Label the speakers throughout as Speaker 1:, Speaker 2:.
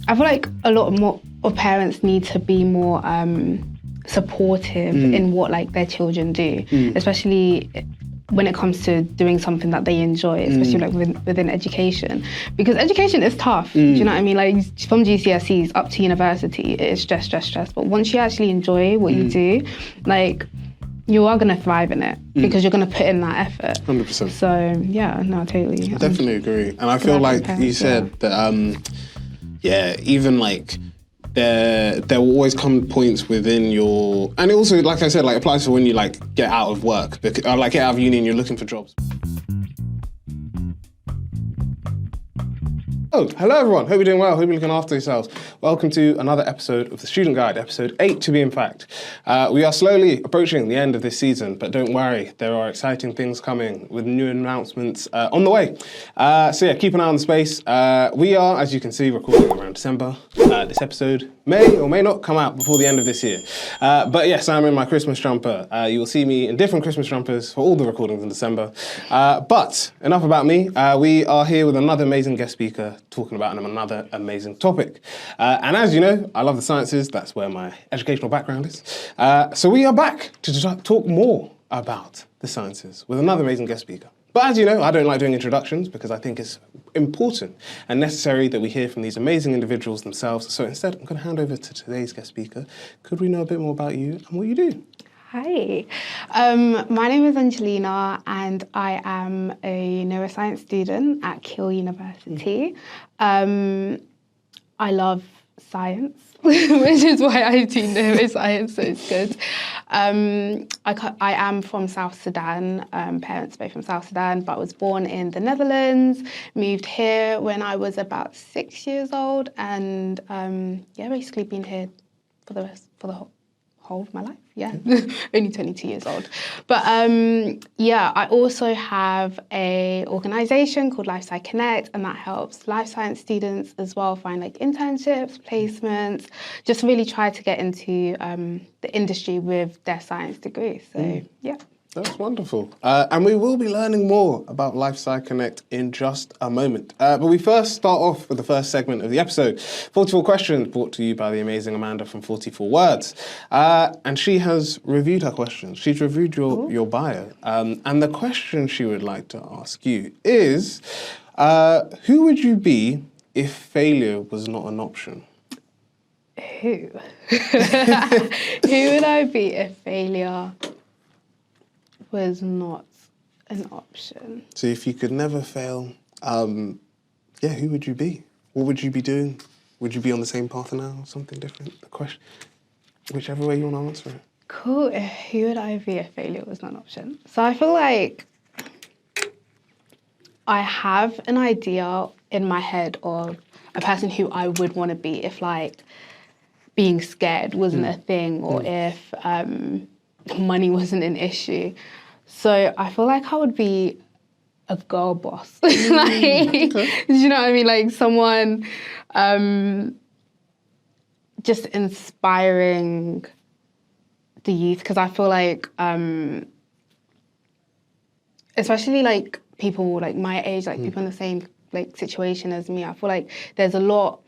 Speaker 1: I feel like a lot more of parents need to be more supportive in what like their children do, especially when it comes to doing something that they enjoy, especially like within education, because education is tough. Do you know what I mean? Like from GCSEs up to university, it's stress. But once you actually enjoy what you do, like you are gonna thrive in it because you're gonna put in that effort.
Speaker 2: 100%.
Speaker 1: So yeah, no, totally.
Speaker 2: I definitely agree, and I feel like you said that. Even like. There will always come points within your, and it also, like I said, like applies for when you like get out of work, or like get out of uni and you're looking for jobs. Oh, hello everyone. Hope you're doing well. Hope you're looking after yourselves. Welcome to another episode of the Student Guide, episode 8 to be in fact. We are slowly approaching the end of this season, but don't worry, there are exciting things coming with new announcements on the way. So yeah, keep an eye on the space. We are, as you can see, recording around December. This episode may or may not come out before the end of this year. But yes, I'm in my Christmas jumper. You will see me in different Christmas jumpers for all the recordings in December. But enough about me. We are here with another amazing guest speaker talking about another amazing topic. And as you know, I love the sciences. That's where my educational background is. So we are back to talk more about the sciences with another amazing guest speaker. But as you know, I don't like doing introductions because I think it's important and necessary that we hear from these amazing individuals themselves. So instead, I'm going to hand over to today's guest speaker. Could we know a bit more about you and what you do?
Speaker 1: Hi, my name is Anjelina and I am a neuroscience student at Keele University. I love science, which is why I do neuroscience, so it's good. I am from South Sudan, parents both from South Sudan, but I was born in the Netherlands, moved here when I was about 6 years old, and basically been here for the whole of my life. Only 22 years old. But I also have a organisation called LifeSci Connect, and that helps life science students as well find like internships, placements, just really try to get into the industry with their science degree. So yeah.
Speaker 2: That's wonderful. And we will be learning more about LifeSci Connect in just a moment. But we first start off with the first segment of the episode. 44 questions brought to you by the amazing Amanda from 44 Words. And she has reviewed her questions. She's reviewed your bio. And the question she would like to ask you is, who would you be if failure was not an option?
Speaker 1: Who? Who would I be if failure was not an option?
Speaker 2: So if you could never fail, who would you be? What would you be doing? Would you be on the same path now or something different? The question, whichever way you want to answer it.
Speaker 1: Cool. Who would I be if failure was not an option? So I feel like I have an idea in my head of a person who I would want to be if like being scared wasn't a thing, or if money wasn't an issue. So I feel like I would be a girl boss. Do you know what I mean? Like someone just inspiring the youth, because I feel like, especially like people like my age, like people in the same like situation as me, I feel like there's a lot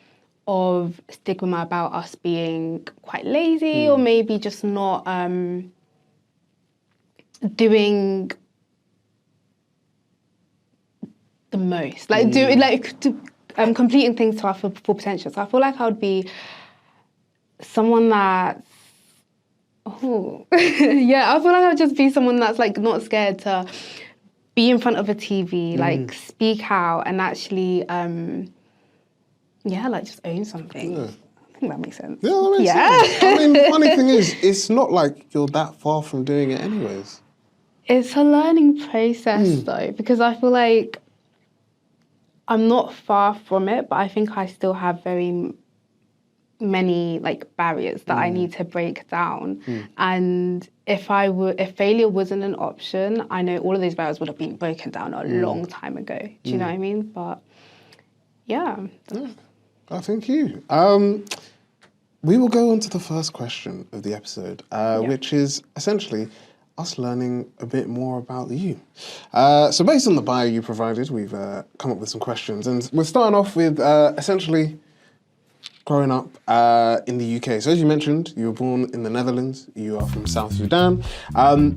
Speaker 1: of stigma about us being quite lazy or maybe just not doing the most, like completing things to our full potential. So I feel like I would be someone that's I feel like I would just be someone that's like not scared to be in front of a TV, like speak out and actually just own something.
Speaker 2: Yeah.
Speaker 1: I think that makes sense.
Speaker 2: Yeah, that makes sense. I mean, the funny thing is, it's not like you're that far from doing it anyways.
Speaker 1: It's a learning process though, because I feel like I'm not far from it, but I think I still have very many like barriers that I need to break down. And if failure wasn't an option, I know all of those barriers would have been broken down a long time ago. Do you know what I mean? But yeah.
Speaker 2: Thank you. We will go on to the first question of the episode, which is essentially us learning a bit more about you. So based on the bio you provided, we've come up with some questions, and we're starting off with essentially, growing up in the UK. So as you mentioned, you were born in the Netherlands. You are from South Sudan,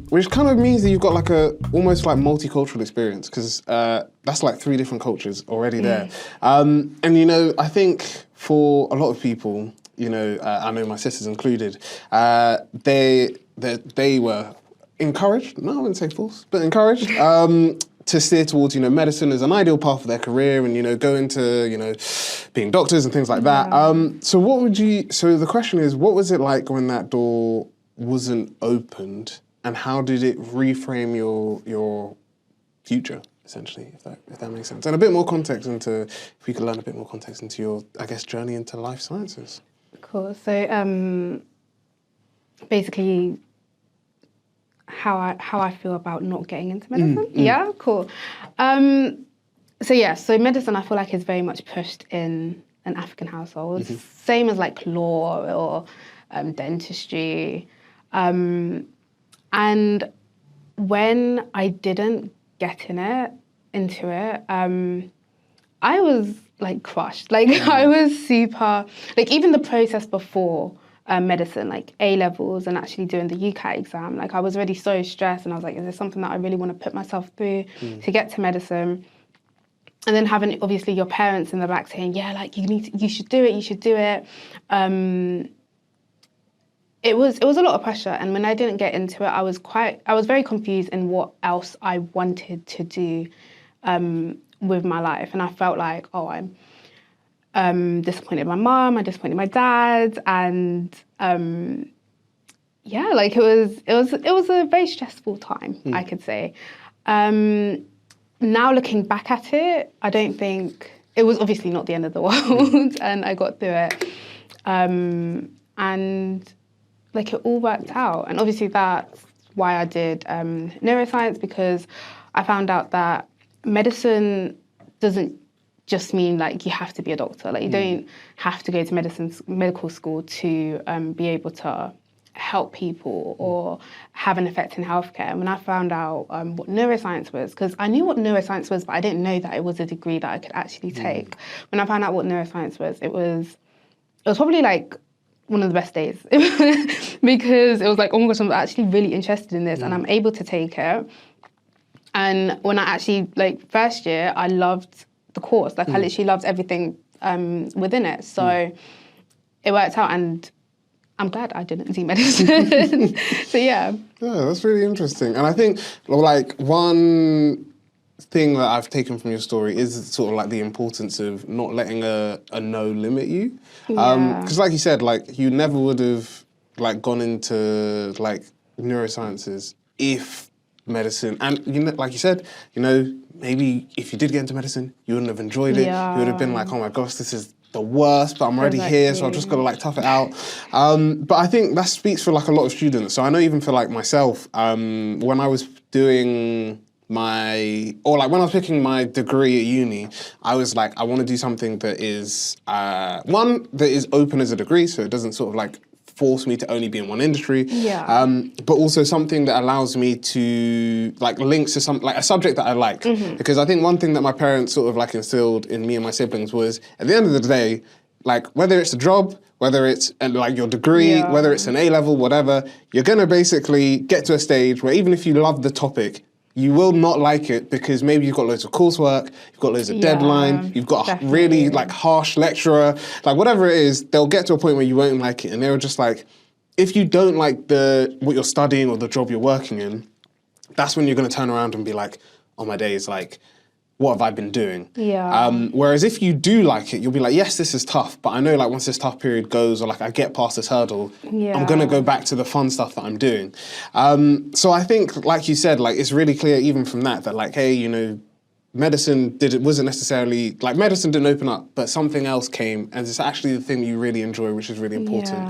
Speaker 2: which kind of means that you've got like almost like multicultural experience, because that's like 3 different cultures already there. And you know, I think for a lot of people, you know, I know my sisters included, they were encouraged, no, I wouldn't say forced, but encouraged to steer towards, you know, medicine as an ideal path for their career and, you know, go into, you know, being doctors and things like that. So the question is, what was it like when that door wasn't opened, and how did it reframe your future, essentially, if that makes sense? And a bit more context if we could learn a bit more context into your, I guess, journey into life sciences.
Speaker 1: Cool. So basically, how I feel about not getting into medicine. Yeah, cool. So medicine, I feel like, is very much pushed in an African household. Same as like law or dentistry. And when I didn't get into it, I was like crushed. Like I was super, like even the process before medicine, like A-levels and actually doing the UCAT exam, like I was already so stressed, and I was like, is this something that I really want to put myself through to get to medicine? And then having obviously your parents in the back saying, yeah, like you should do it. It was a lot of pressure, and when I didn't get into it, I was very confused in what else I wanted to do with my life, and I felt like, I'm disappointed my mum, I disappointed my dad, and yeah, like it was a very stressful time, I could say. Now looking back at it, I don't think it was obviously not the end of the world, and I got through it, and like it all worked out. And obviously that's why I did neuroscience, because I found out that medicine doesn't just mean like you have to be a doctor. Like you don't have to go to medical school to be able to help people or have an effect in healthcare. And when I found out what neuroscience was, because I knew what neuroscience was, but I didn't know that it was a degree that I could actually take. When I found out what neuroscience was, it was probably like one of the best days because it was like, oh my gosh, I'm actually really interested in this and I'm able to take it. And when I actually, like, first year, I loved the course. Like, I literally loved everything within it. So it worked out, and I'm glad I didn't do medicine. So, yeah.
Speaker 2: Yeah, that's really interesting. And I think, like, one thing that I've taken from your story is sort of, like, the importance of not letting a no limit you. Because, like you said, like, you never would have, like, gone into, like, neurosciences if medicine, and you know, like you said, you know, maybe if you did get into medicine, you wouldn't have enjoyed it. You would have been like, oh my gosh, this is the worst, but I'm already here, so I've just got to like tough it out. But I think that speaks for like a lot of students. So I know even for like myself, when I was doing when I was picking my degree at uni, I was like, I want to do something that is one that is open as a degree, so it doesn't sort of like force me to only be in one industry, but also something that allows me to like links to some like a subject that I like. Because I think one thing that my parents sort of like instilled in me and my siblings was, at the end of the day, like whether it's a job, whether it's like your degree, whether it's an A-level, whatever, you're gonna basically get to a stage where even if you love the topic, you will not like it because maybe you've got loads of coursework, you've got loads of deadline, you've got a really like harsh lecturer, like whatever it is, they'll get to a point where you won't like it. And they were just like, if you don't like what you're studying or the job you're working in, that's when you're going to turn around and be like, oh my days, like, what have I been doing? Whereas if you do like it, you'll be like, yes, this is tough, but I know like once this tough period goes, or like I get past this hurdle, I'm gonna go back to the fun stuff that I'm doing. So I think, like you said, like it's really clear even from that like, hey, you know, medicine wasn't necessarily, like medicine didn't open up, but something else came, and it's actually the thing you really enjoy, which is really important.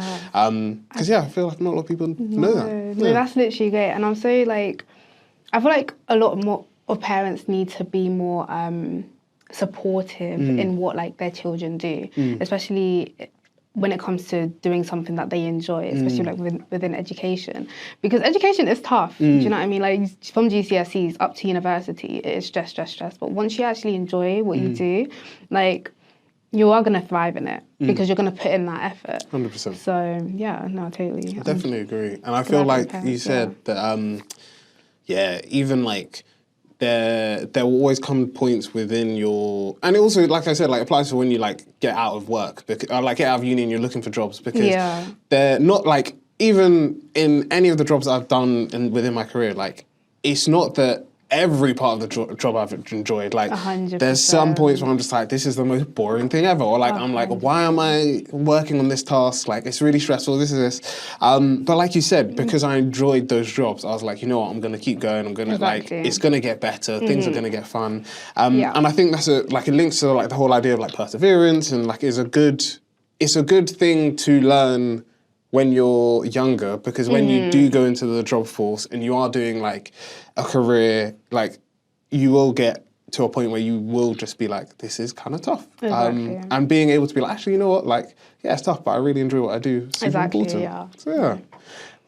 Speaker 2: Because I feel like not a lot of people know that.
Speaker 1: No, that's literally great. And I'm so like, I feel like a lot more of parents need to be more supportive in what like their children do, especially when it comes to doing something that they enjoy, especially like within education, because education is tough. Do you know what I mean? Like from GCSEs up to university, it is stress. But once you actually enjoy what you do, like you are going to thrive in it because you're going to put in that effort.
Speaker 2: 100%.
Speaker 1: So, yeah, no, totally.
Speaker 2: I definitely agree. And I feel like you said that, even like there will always come points within your, and it also, like I said, like applies to when you like get out of work, or like get out of uni and you're looking for jobs, because they're not like, even in any of the jobs I've done within my career, like it's not that every part of the job I've enjoyed. Like
Speaker 1: 100%.
Speaker 2: There's some points where I'm just like, this is the most boring thing ever. Or like, 100%. I'm like, why am I working on this task? Like, it's really stressful, this is this. But like you said, because I enjoyed those jobs, I was like, you know what, I'm going to keep going. I'm going to like, it's going to get better. Things are going to get fun. And I think that's it links to like the whole idea of like perseverance, and like it's a good thing to learn when you're younger, because when you do go into the job force and you are doing like a career, like you will get to a point where you will just be like, this is kind of tough.
Speaker 1: Exactly.
Speaker 2: And being able to be like, actually, you know what, like, yeah, it's tough, but I really enjoy what I do. It's super important.
Speaker 1: Yeah.
Speaker 2: So yeah.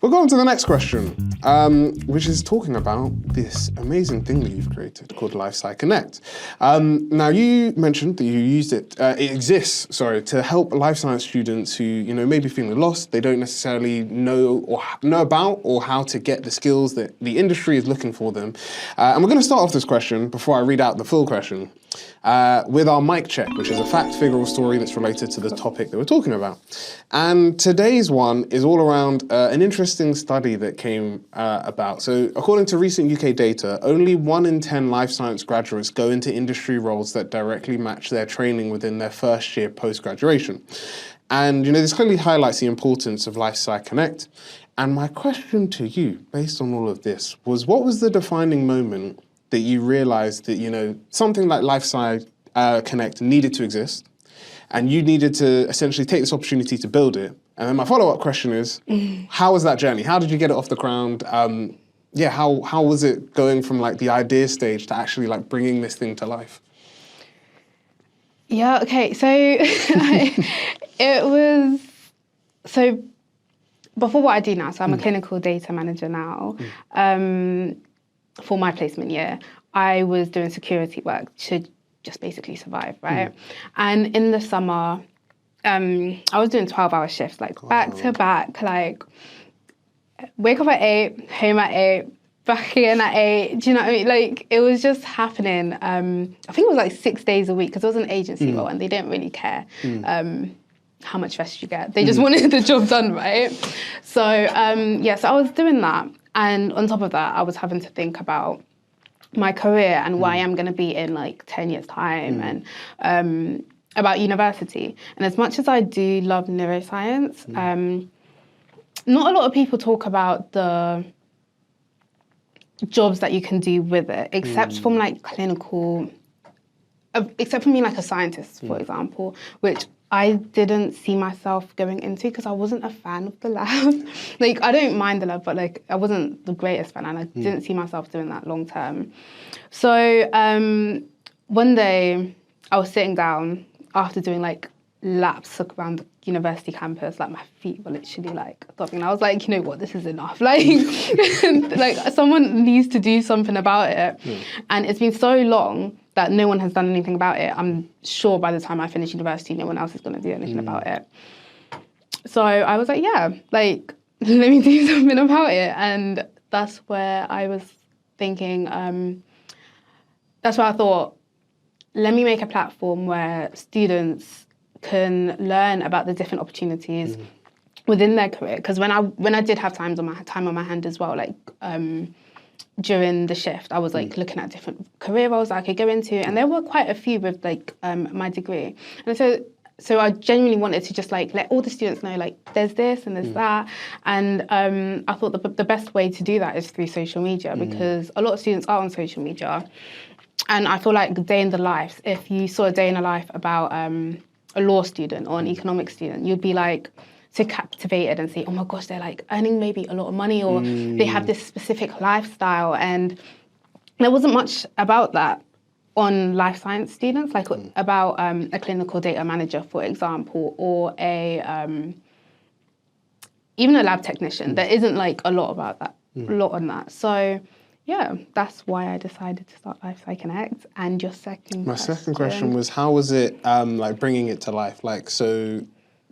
Speaker 2: We'll go on to the next question, which is talking about this amazing thing that you've created called LifeSci Connect. Now, you mentioned that you used it, it exists, to help life science students who, you know, maybe feeling lost, they don't necessarily know about or how to get the skills that the industry is looking for them. And we're going to start off this question before I read out the full question. With our mic check, which is a fact, figure, or story that's related to the topic that we're talking about. And today's one is all around an interesting study that came about. So according to recent UK data, only 1 in 10 life science graduates go into industry roles that directly match their training within their first year post-graduation. And, you know, this clearly highlights the importance of LifeSci Connect. And my question to you, based on all of this, was what was the defining moment that you realized that, you know, something like LifeSci Connect needed to exist, and you needed to essentially take this opportunity to build it? And then my follow-up question is, how was that journey? How did you get it off the ground? How was it going from like the idea stage to actually like bringing this thing to life?
Speaker 1: Yeah, okay, so so before what I do now, so I'm a clinical data manager now. For my placement year, I was doing security work to just basically survive, right? And in the summer, I was doing 12-hour shifts, like back to back, like wake up at 8, home at 8, back again at 8. Do you know what I mean? Like it was just happening. I think it was like 6 days a week, because it was an agency role and they didn't really care how much rest you get. They just wanted the job done, right? So so I was doing that. And on top of that, I was having to think about my career and where I am going to be in like 10 years' time, and about university. And as much as I do love neuroscience, not a lot of people talk about the jobs that you can do with it, except from like clinical, except for me like a scientist, for example, which I didn't see myself going into because I wasn't a fan of the lab. Like, I don't mind the lab, but like, I wasn't the greatest fan, and I didn't see myself doing that long term. So one day I was sitting down after doing like laps around the university campus, like my feet were literally like stopping. I was like, you know what, this is enough. Like, like someone needs to do something about it. And it's been so long that no one has done anything about it. I'm sure by the time I finish university, no one else is going to do anything about it. So I was like, yeah, like, let me do something about it. And that's where I was thinking, that's where I thought, let me make a platform where students can learn about the different opportunities within their career. Because when I did have time on my hand as well, like, during the shift, I was like looking at different career roles that I could go into, and there were quite a few with like my degree. And so I genuinely wanted to just like let all the students know like there's this and there's that. And I thought the best way to do that is through social media, because a lot of students are on social media. And I feel like day in the life, if you saw a day in a life about a law student or an economics student, you'd be like so captivated and say, oh my gosh, they're like earning maybe a lot of money, or they have this specific lifestyle. And there wasn't much about that on life science students, like about a clinical data manager, for example, or even a lab technician. There isn't like a lot about that, a lot on that. So yeah, that's why I decided to start LifeSci Connect. And your second
Speaker 2: My second question was, how was it like bringing it to life? Like, so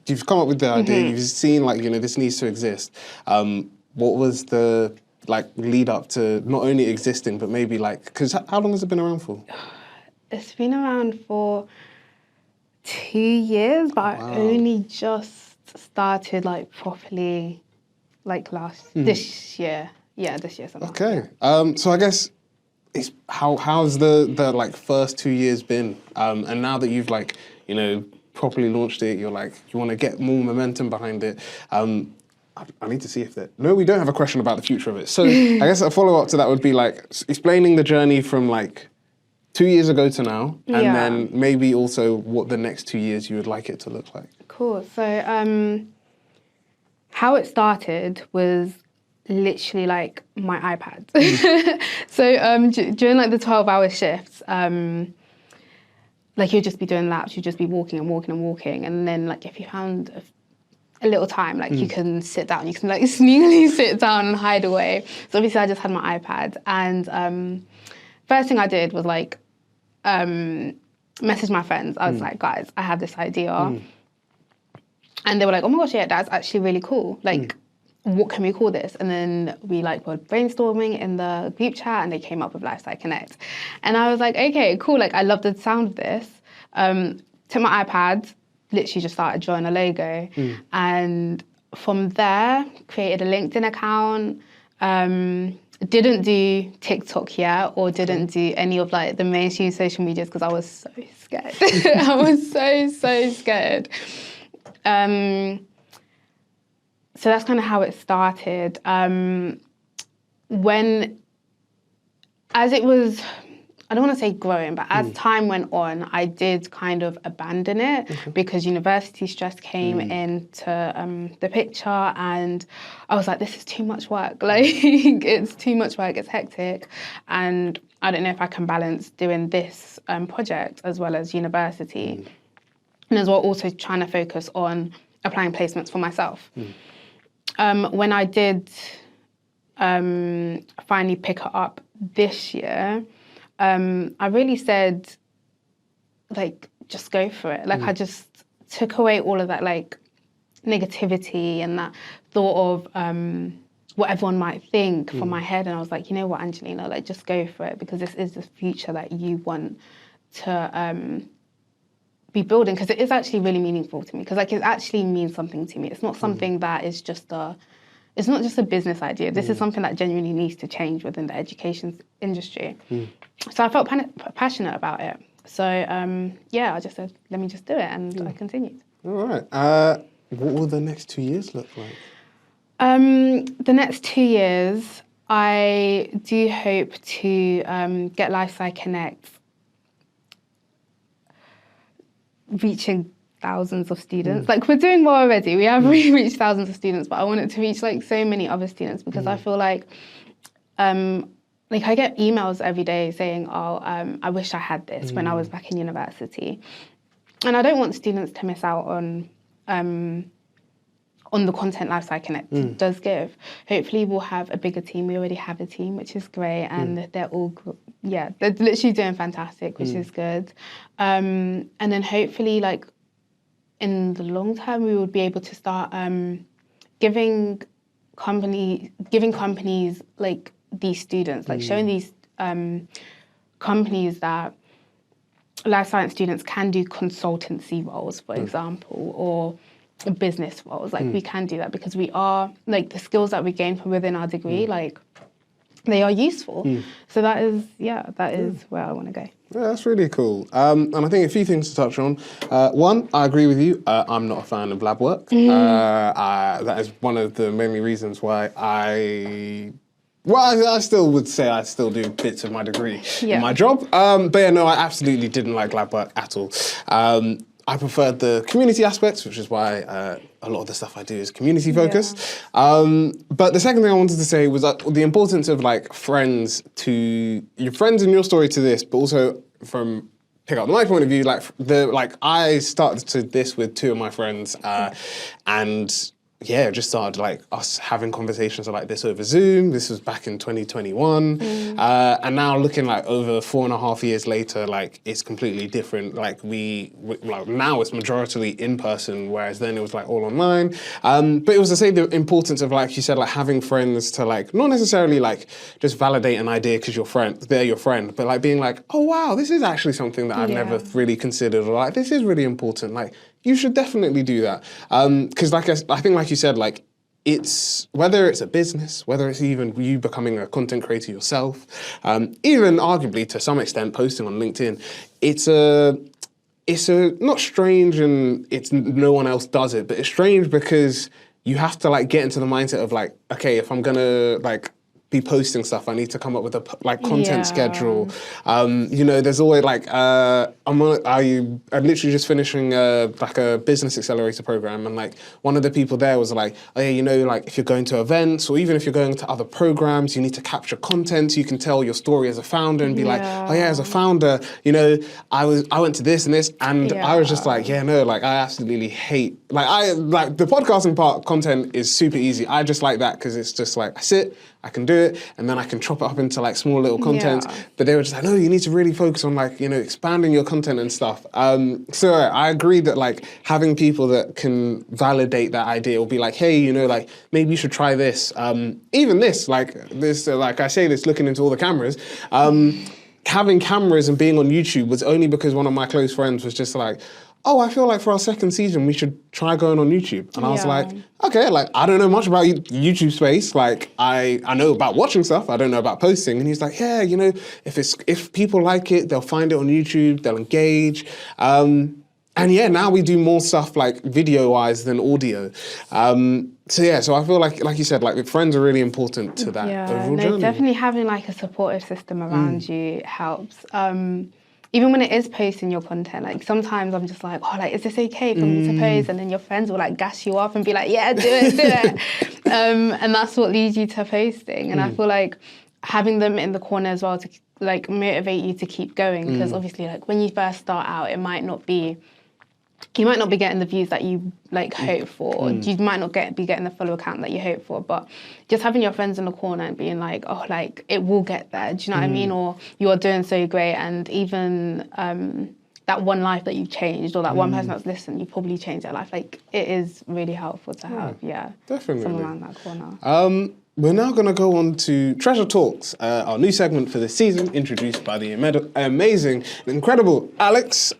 Speaker 2: you've come up with the idea, you've seen like, you know, this needs to exist. What was the like lead up to not only existing, but maybe like, because how long has it been around for?
Speaker 1: It's been around for 2 years, but I only just started like properly like this year. Yeah, this year somehow.
Speaker 2: Okay. So I guess it's how's the like first 2 years been? And now that you've like, you know, properly launched it, you're like, you want to get more momentum behind it. I need to see if that. No, we don't have a question about the future of it. So I guess a follow up to that would be like explaining the journey from like 2 years ago to now, and then maybe also what the next 2 years you would like it to look like.
Speaker 1: Cool. So how it started was literally like my iPad. So during like the 12-hour shifts, like you'd just be doing laps, you'd just be walking and walking and walking, and then like if you found a little time, like you can sit down, you can like sneakily sit down and hide away. So obviously I just had my iPad, and first thing I did was like message my friends. I was like, guys, I have this idea. And they were like, oh my gosh, yeah, that's actually really cool. Like, what can we call this? And then we like were brainstorming in the group chat, and they came up with LifeSci Connect. And I was like, okay, cool. Like, I love the sound of this. Took my iPad, literally just started drawing a logo. And from there, created a LinkedIn account. Didn't do TikTok yet, or didn't do any of like the mainstream social medias because I was so scared. I was so scared. So that's kind of how it started. As it was, I don't want to say growing, but as time went on, I did kind of abandon it because university stress came into the picture, and I was like, this is too much work. Like, it's too much work, it's hectic. And I don't know if I can balance doing this project as well as university. And as well, also trying to focus on applying placements for myself. When I did finally pick it up this year, I really said, like, just go for it. Like, I just took away all of that, like, negativity and that thought of what everyone might think from my head. And I was like, you know what, Anjelina, like, just go for it, because this is the future that you want to be building, because it is actually really meaningful to me, because like it actually means something to me. It's not something that is just it's not just a business idea. This is something that genuinely needs to change within the education industry. So I felt passionate about it. So yeah, I just said, let me just do it, and I continued.
Speaker 2: All right. What will the next 2 years look like?
Speaker 1: The next 2 years, I do hope to get LifeSci Connect reaching thousands of students. Like, we're doing well already. We have reached thousands of students, but I want it to reach like so many other students, because I feel like I get emails every day saying, oh, I wish I had this when I was back in university. And I don't want students to miss out on the content LifeSci Connect does give. Hopefully we'll have a bigger team. We already have a team, which is great, and they're all, they're literally doing fantastic, which is good. And then hopefully, like, in the long term, we would be able to start giving companies like these students, like showing these companies that life science students can do consultancy roles, for example, or business roles. Like, we can do that, because we are, like, the skills that we gain from within our degree, like, they are useful. So that is where I want to go.
Speaker 2: Yeah, that's really cool. And I think a few things to touch on. One, I agree with you. I'm not a fan of lab work. That is one of the many reasons why I still would say I still do bits of my degree in my job. But yeah, no, I absolutely didn't like lab work at all. I preferred the community aspects, which is why a lot of the stuff I do is community focused. But the second thing I wanted to say was the importance of like your friends in your story to this, but also from pick up my point of view, I started to this with two of my friends, and yeah, just started like us having conversations like this over Zoom. This was back in 2021. And now looking like over 4.5 years later, like it's completely different. Like like now it's majority in person, whereas then it was like all online. But it was to say the importance of, like you said, like having friends to like, not necessarily like just validate an idea because they're your friend, but like being like, oh wow, this is actually something that I've never really considered, or like, this is really important. Like, you should definitely do that. Because like I think like you said, like it's, whether it's a business, whether it's even you becoming a content creator yourself, even arguably to some extent posting on LinkedIn, it's a not strange and it's no one else does it, but it's strange because you have to like get into the mindset of like, okay, if I'm gonna like be posting stuff, I need to come up with a like content schedule. You know, there's always like I'm literally just finishing like a business accelerator program, and like one of the people there was like, oh yeah, you know, like if you're going to events or even if you're going to other programs, you need to capture content so you can tell your story as a founder and be like, oh yeah, as a founder, you know, I went to this and this, and I was just like, yeah, no, like I absolutely hate, like the podcasting part content is super easy. I just like that because it's just like I sit, I can do it, and then I can chop it up into like small little content. But they were just like, no, you need to really focus on like, you know, expanding your content and stuff. So I agree that like having people that can validate that idea or be like, hey, you know, like maybe you should try this. Even this, like I say this looking into all the cameras, having cameras and being on YouTube was only because one of my close friends was just like, oh, I feel like for our second season, we should try going on YouTube. And I was like, okay, like, I don't know much about YouTube space. Like, I know about watching stuff. I don't know about posting. And he's like, yeah, you know, if people like it, they'll find it on YouTube, they'll engage. And yeah, now we do more stuff like video-wise than audio. So yeah, so I feel like you said, like friends are really important to that overall journey.
Speaker 1: Definitely having like a supportive system around you helps. Even when it is posting your content, like sometimes I'm just like, oh, like, is this okay for me to post? And then your friends will like gas you up and be like, yeah, do it. And that's what leads you to posting. And I feel like having them in the corner as well to like motivate you to keep going. Because obviously like when you first start out, you might not be getting the views that you like hope for. You might not be getting the follow count that you hope for, but just having your friends in the corner and being like, oh, like it will get there. Do you know what I mean? Or you are doing so great, and even that one life that you've changed, or that one person that's listened, you probably changed their life. Like it is really helpful to have,
Speaker 2: definitely
Speaker 1: someone around that corner.
Speaker 2: We're now going to go on to Treasure Talks, our new segment for this season, introduced by the amazing and incredible Alex.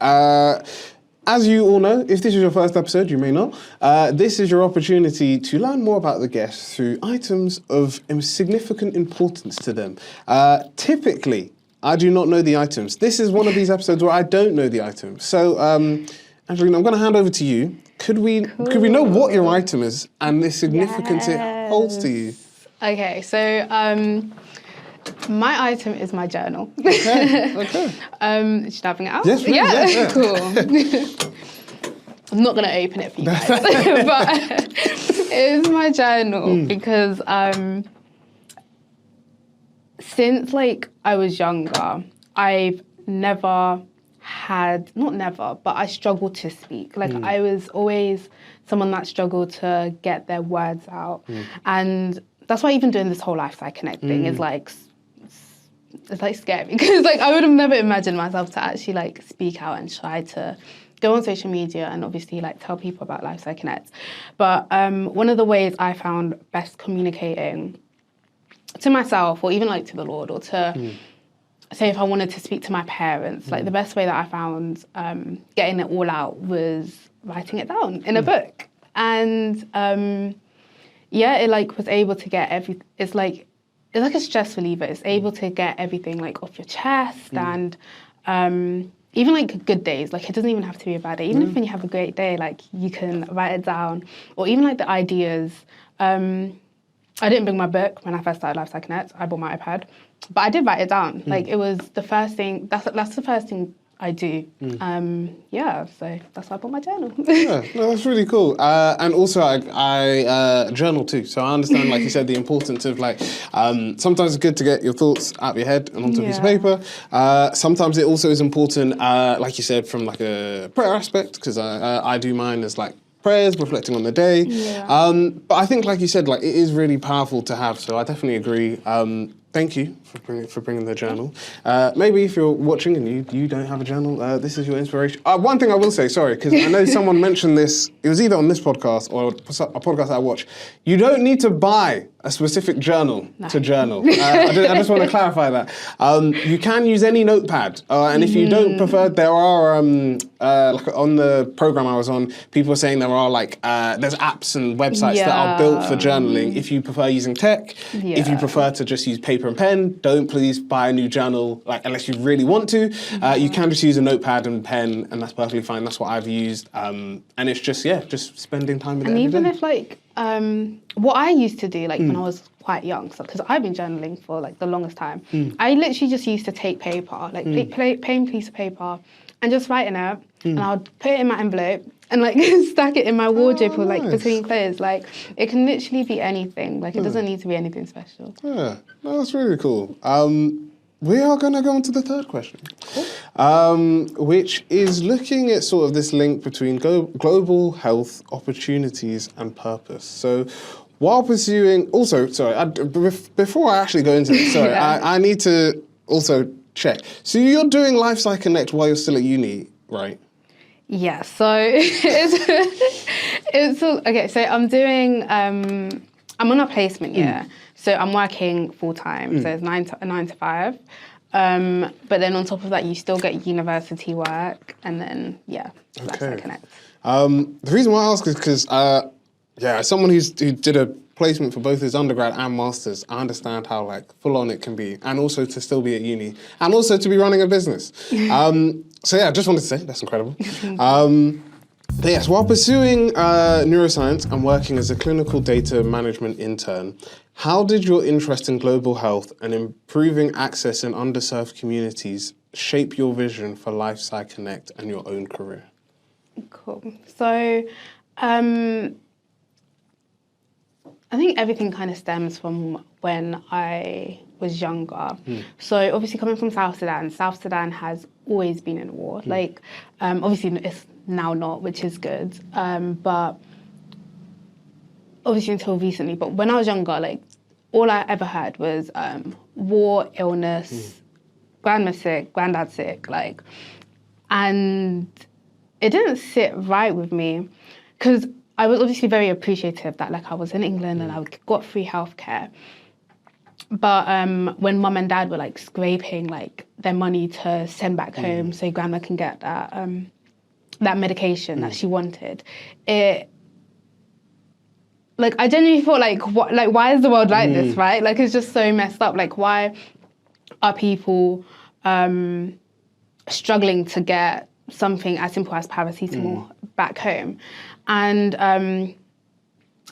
Speaker 2: As you all know, if this is your first episode, you may not, this is your opportunity to learn more about the guests through items of significant importance to them. Typically, I do not know the items. This is one of these episodes where I don't know the items. So, Anjelina, I'm going to hand over to you. Could we know what your item is and the significance it holds to you?
Speaker 1: Okay, so my item is my journal.
Speaker 2: Okay.
Speaker 1: Should I bring it out?
Speaker 2: Yes, please. Yeah.
Speaker 1: Cool. I'm not going to open it for you guys, but it's my journal because since like I was younger, I've never had, not never, but I struggled to speak. Like I was always someone that struggled to get their words out. And that's why even doing this whole LifeSci Connect thing is like, it's like scary because like I would have never imagined myself to actually like speak out and try to go on social media and obviously like tell people about LifeSci Connect. But one of the ways I found best communicating to myself or even like to the Lord or to say if I wanted to speak to my parents, like the best way that I found getting it all out was writing it down in a book. And it like was able to get it's like a stress reliever. It's able to get everything like off your chest and even like good days, like it doesn't even have to be a bad day. Even if when you have a great day, like you can write it down or even like the ideas. I didn't bring my book when I first started LifeSci Connect. I bought my iPad, but I did write it down. Like it was the first thing, that's the first thing I do. So that's why I bought my journal.
Speaker 2: Yeah, no, that's really cool. And also I journal too. So I understand, like you said, the importance of like, sometimes it's good to get your thoughts out of your head and onto a piece of paper. Sometimes it also is important, like you said, from like a prayer aspect, because I do mine as like prayers, reflecting on the day.
Speaker 1: Yeah.
Speaker 2: But I think, like you said, like it is really powerful to have. So I definitely agree. Thank you for bringing the journal. Maybe if you're watching and you don't have a journal, this is your inspiration. One thing I will say, sorry, because I know someone mentioned this, it was either on this podcast or a podcast I watch. You don't need to buy a specific journal to journal. I just want to clarify that. You can use any notepad. And if you don't prefer, there are, like on the program I was on, people were saying there are like, there's apps and websites that are built for journaling. If you prefer using tech, if you prefer to just use paper and pen, don't please buy a new journal, like unless you really want to. You can just use a notepad and pen, and that's perfectly fine. That's what I've used. And it's just, just spending time with it.
Speaker 1: And
Speaker 2: every
Speaker 1: even
Speaker 2: day.
Speaker 1: if like, what I used to do, like when I was quite young, so because I've been journaling for like the longest time, I literally just used to take paper, like plain piece of paper, and just write in it, and I would put it in my envelope and like stack it in my wardrobe or like between clothes. Like it can literally be anything. Like it doesn't need to be anything special.
Speaker 2: Yeah, no, that's really cool. We are going to go on to the third question, which is looking at sort of this link between global health opportunities and purpose. So while pursuing, also, sorry, before I actually go into this, sorry, I need to also check. So you're doing LifeSci Connect while you're still at uni, right?
Speaker 1: Yeah, so it's okay, so I'm doing, I'm on a placement year. So I'm working full time, so it's 9 to 5. But then on top of that, you still get university work, and then LifeSci Connect.
Speaker 2: The reason why I ask is because, as someone who did a placement for both his undergrad and masters, I understand how like full on it can be, and also to still be at uni, and also to be running a business. So I just wanted to say that's incredible. But yes, while pursuing neuroscience and working as a clinical data management intern, how did your interest in global health and improving access in underserved communities shape your vision for LifeSci Connect and your own career?
Speaker 1: Cool. So I think everything kind of stems from when I was younger. So obviously coming from South Sudan has always been in war. Like obviously it's now not, which is good. But obviously until recently, but when I was younger, like all I ever heard was war, illness, grandma's sick, granddad's sick, like, and it didn't sit right with me because I was obviously very appreciative that like I was in England and I got free healthcare. But when mum and dad were like scraping like their money to send back home so grandma can get that medication that she wanted, it, like I genuinely thought like what, like why is the world like this, right? Like it's just so messed up. Like why are people struggling to get something as simple as paracetamol back home? And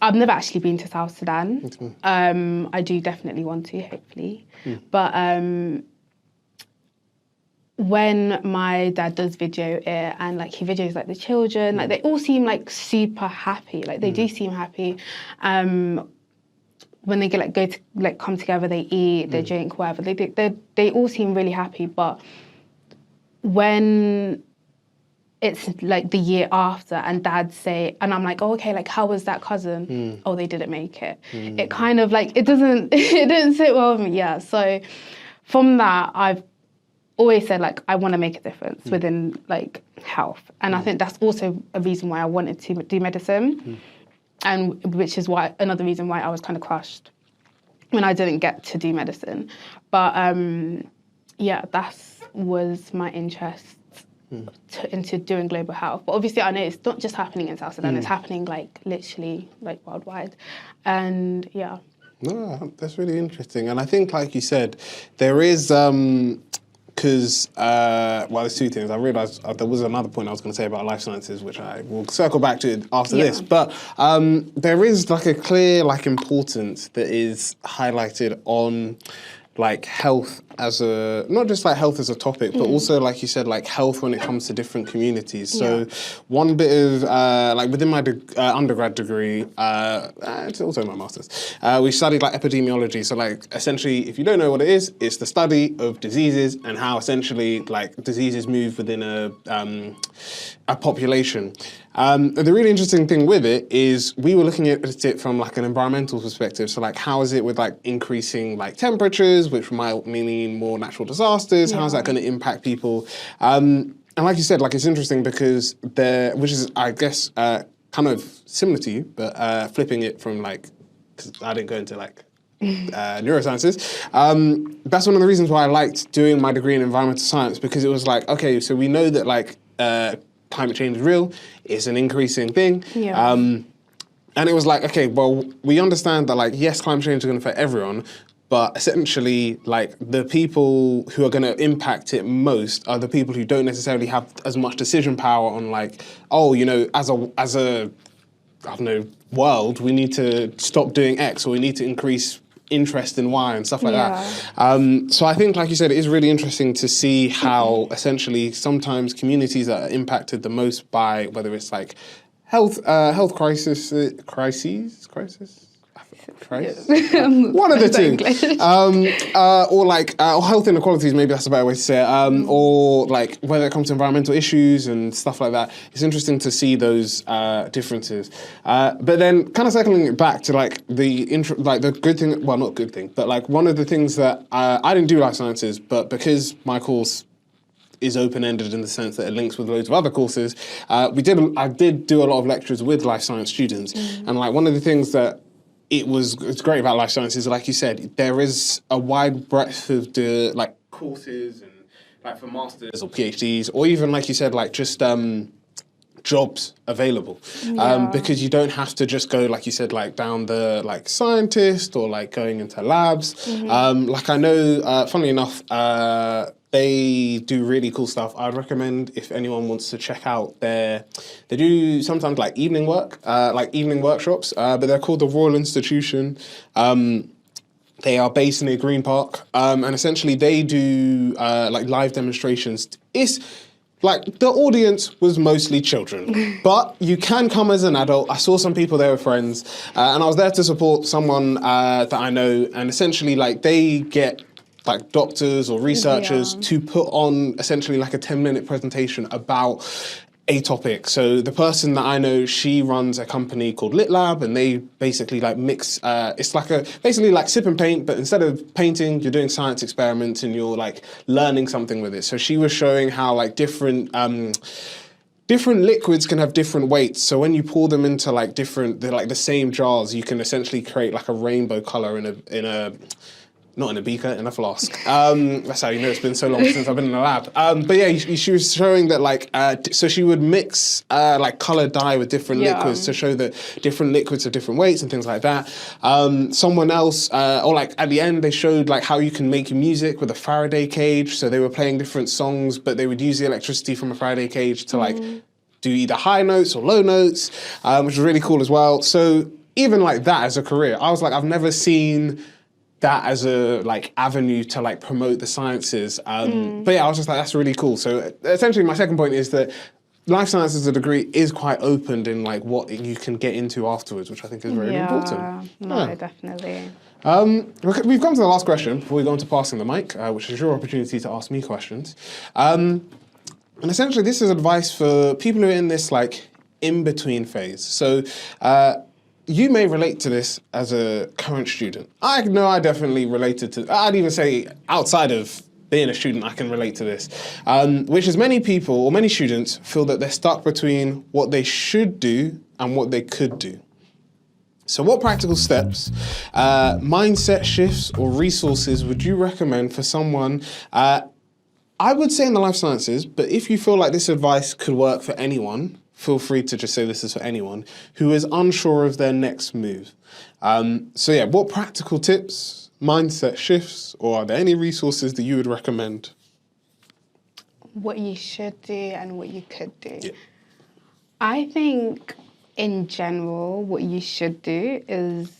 Speaker 1: I've never actually been to South Sudan. I do definitely want to, hopefully. But when my dad does video it and like he videos like the children, like they all seem like super happy. Like they do seem happy. When they get like go to like come together, they eat, they drink, whatever. They all seem really happy. But when it's like the year after and dad say, and I'm like, oh, okay, like how was that cousin? Oh, they didn't make it. It kind of like, it didn't sit well with me. Yeah. So from that, I've always said like, I want to make a difference within like health. And I think that's also a reason why I wanted to do medicine. And which is why, another reason why I was kind of crushed when I didn't get to do medicine. But that was my interest into doing global health. But obviously I know it's not just happening in South Sudan, it's happening like literally like worldwide. And yeah.
Speaker 2: No, that's really interesting. And I think like you said, there is because, there's two things. I realised there was another point I was going to say about life sciences, which I will circle back to after this. But there is like a clear like importance that is highlighted on like health as not just like health as a topic, but also like you said, like health when it comes to different communities. So one bit of like within my undergrad degree, it's also my master's, we studied like epidemiology. So like essentially, if you don't know what it is, it's the study of diseases and how essentially like diseases move within a population. The really interesting thing with it is we were looking at it from like an environmental perspective. So like how is it with like increasing like temperatures, which might mean more natural disasters? How is that going to impact people? And like you said, like it's interesting because which is I guess kind of similar to you, but flipping it from like, because I didn't go into like neurosciences. That's one of the reasons why I liked doing my degree in environmental science, because it was like, okay, so we know that like climate change is real, it's an increasing thing. And it was like, okay, well, we understand that like, yes, climate change is going to affect everyone, but essentially like the people who are going to impact it most are the people who don't necessarily have as much decision power on like, oh, you know, as a I don't know, world, we need to stop doing X, or we need to increase interest in Y and stuff like that. So I think, like you said, it is really interesting to see how essentially sometimes communities that are impacted the most by whether it's like health crises. One of the two. Or like or health inequalities, maybe that's a better way to say it. Or like whether it comes to environmental issues and stuff like that. It's interesting to see those differences. But then kind of circling it back to like the good thing, well, not good thing, but like one of the things that I didn't do life sciences, but because my course is open-ended in the sense that it links with loads of other courses, I did do a lot of lectures with life science students. And like one of the things that it's great about life sciences, like you said, there is a wide breadth of the like courses and like for masters or PhDs, or even like you said, like just jobs available, because you don't have to just go, like you said, like down the like scientist or like going into labs. Like I know, funnily enough, they do really cool stuff. I'd recommend if anyone wants to check out they do sometimes like evening workshops, but they're called the Royal Institution. They are based near Green Park, and essentially they do like live demonstrations. It's like the audience was mostly children, but you can come as an adult. I saw some people there with friends, and I was there to support someone that I know, and essentially like they get like doctors or researchers to put on essentially like a 10-minute presentation about a topic. So the person that I know, she runs a company called Lit Lab, and they basically like mix, it's like basically like sip and paint, but instead of painting, you're doing science experiments and you're like learning something with it. So she was showing how like different liquids can have different weights. So when you pour them into like they're like the same jars, you can essentially create like a rainbow color not in a beaker, in a flask. That's how you know it's been so long since I've been in a lab. But yeah, she was showing that like, so she would mix like colored dye with different liquids to show that different liquids have different weights and things like that. Someone else, or like at the end, they showed like how you can make music with a Faraday cage. So they were playing different songs, but they would use the electricity from a Faraday cage to like do either high notes or low notes, which was really cool as well. So even like that as a career, I was like, I've never seen that as a like avenue to like promote the sciences. But yeah, I was just like, that's really cool. So essentially my second point is that life sciences as a degree is quite opened in like what you can get into afterwards, which I think is very important.
Speaker 1: No, definitely.
Speaker 2: We've come to the last question before we go on to passing the mic, which is your opportunity to ask me questions. And essentially this is advice for people who are in this like in-between phase. So you may relate to this as a current student. I know I definitely related to, I'd even say outside of being a student, I can relate to this, which is many people or many students feel that they're stuck between what they should do and what they could do. So what practical steps, mindset shifts or resources would you recommend for someone, I would say in the life sciences, but if you feel like this advice could work for anyone, feel free to just say this is for anyone who is unsure of their next move. So yeah, what practical tips, mindset shifts, or are there any resources that you would recommend?
Speaker 1: What you should do and what you could do.
Speaker 2: Yeah.
Speaker 1: I think in general, what you should do is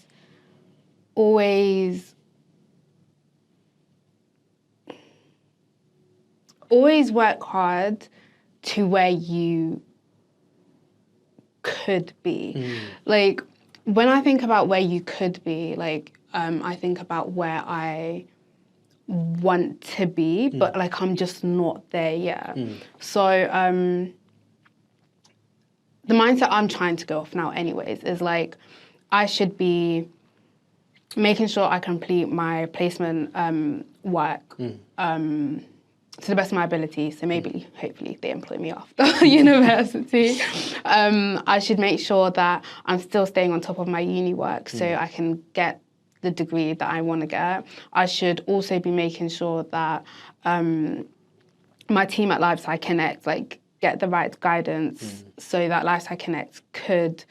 Speaker 1: always always work hard to where you could be. Like, when I think about where you could be, like, I think about where I want to be, but like I'm just not there yet. So the mindset I'm trying to go off now anyways is like, I should be making sure I complete my placement work to the best of my ability. So maybe, hopefully, they employ me after university. I should make sure that I'm still staying on top of my uni work so I can get the degree that I want to get. I should also be making sure that my team at LifeSci Connect like get the right guidance so that LifeSci Connect could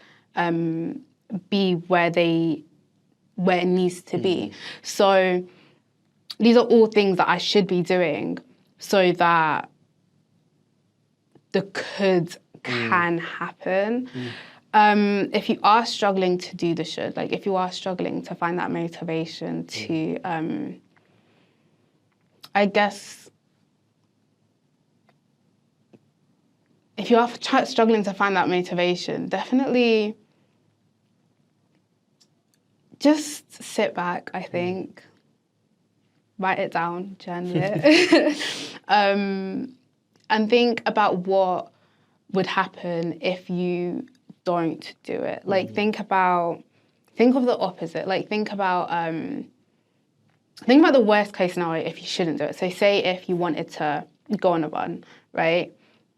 Speaker 1: be where it needs to be. So these are all things that I should be doing so that the could can happen. If you are struggling to do the should, like if you are struggling to find that motivation to, I guess, if you are struggling to find that motivation, definitely just sit back, I think. Write it down, journal it. And think about what would happen if you don't do it. Like, think of the opposite. Like, think about the worst case scenario if you shouldn't do it. So say if you wanted to go on a run, right?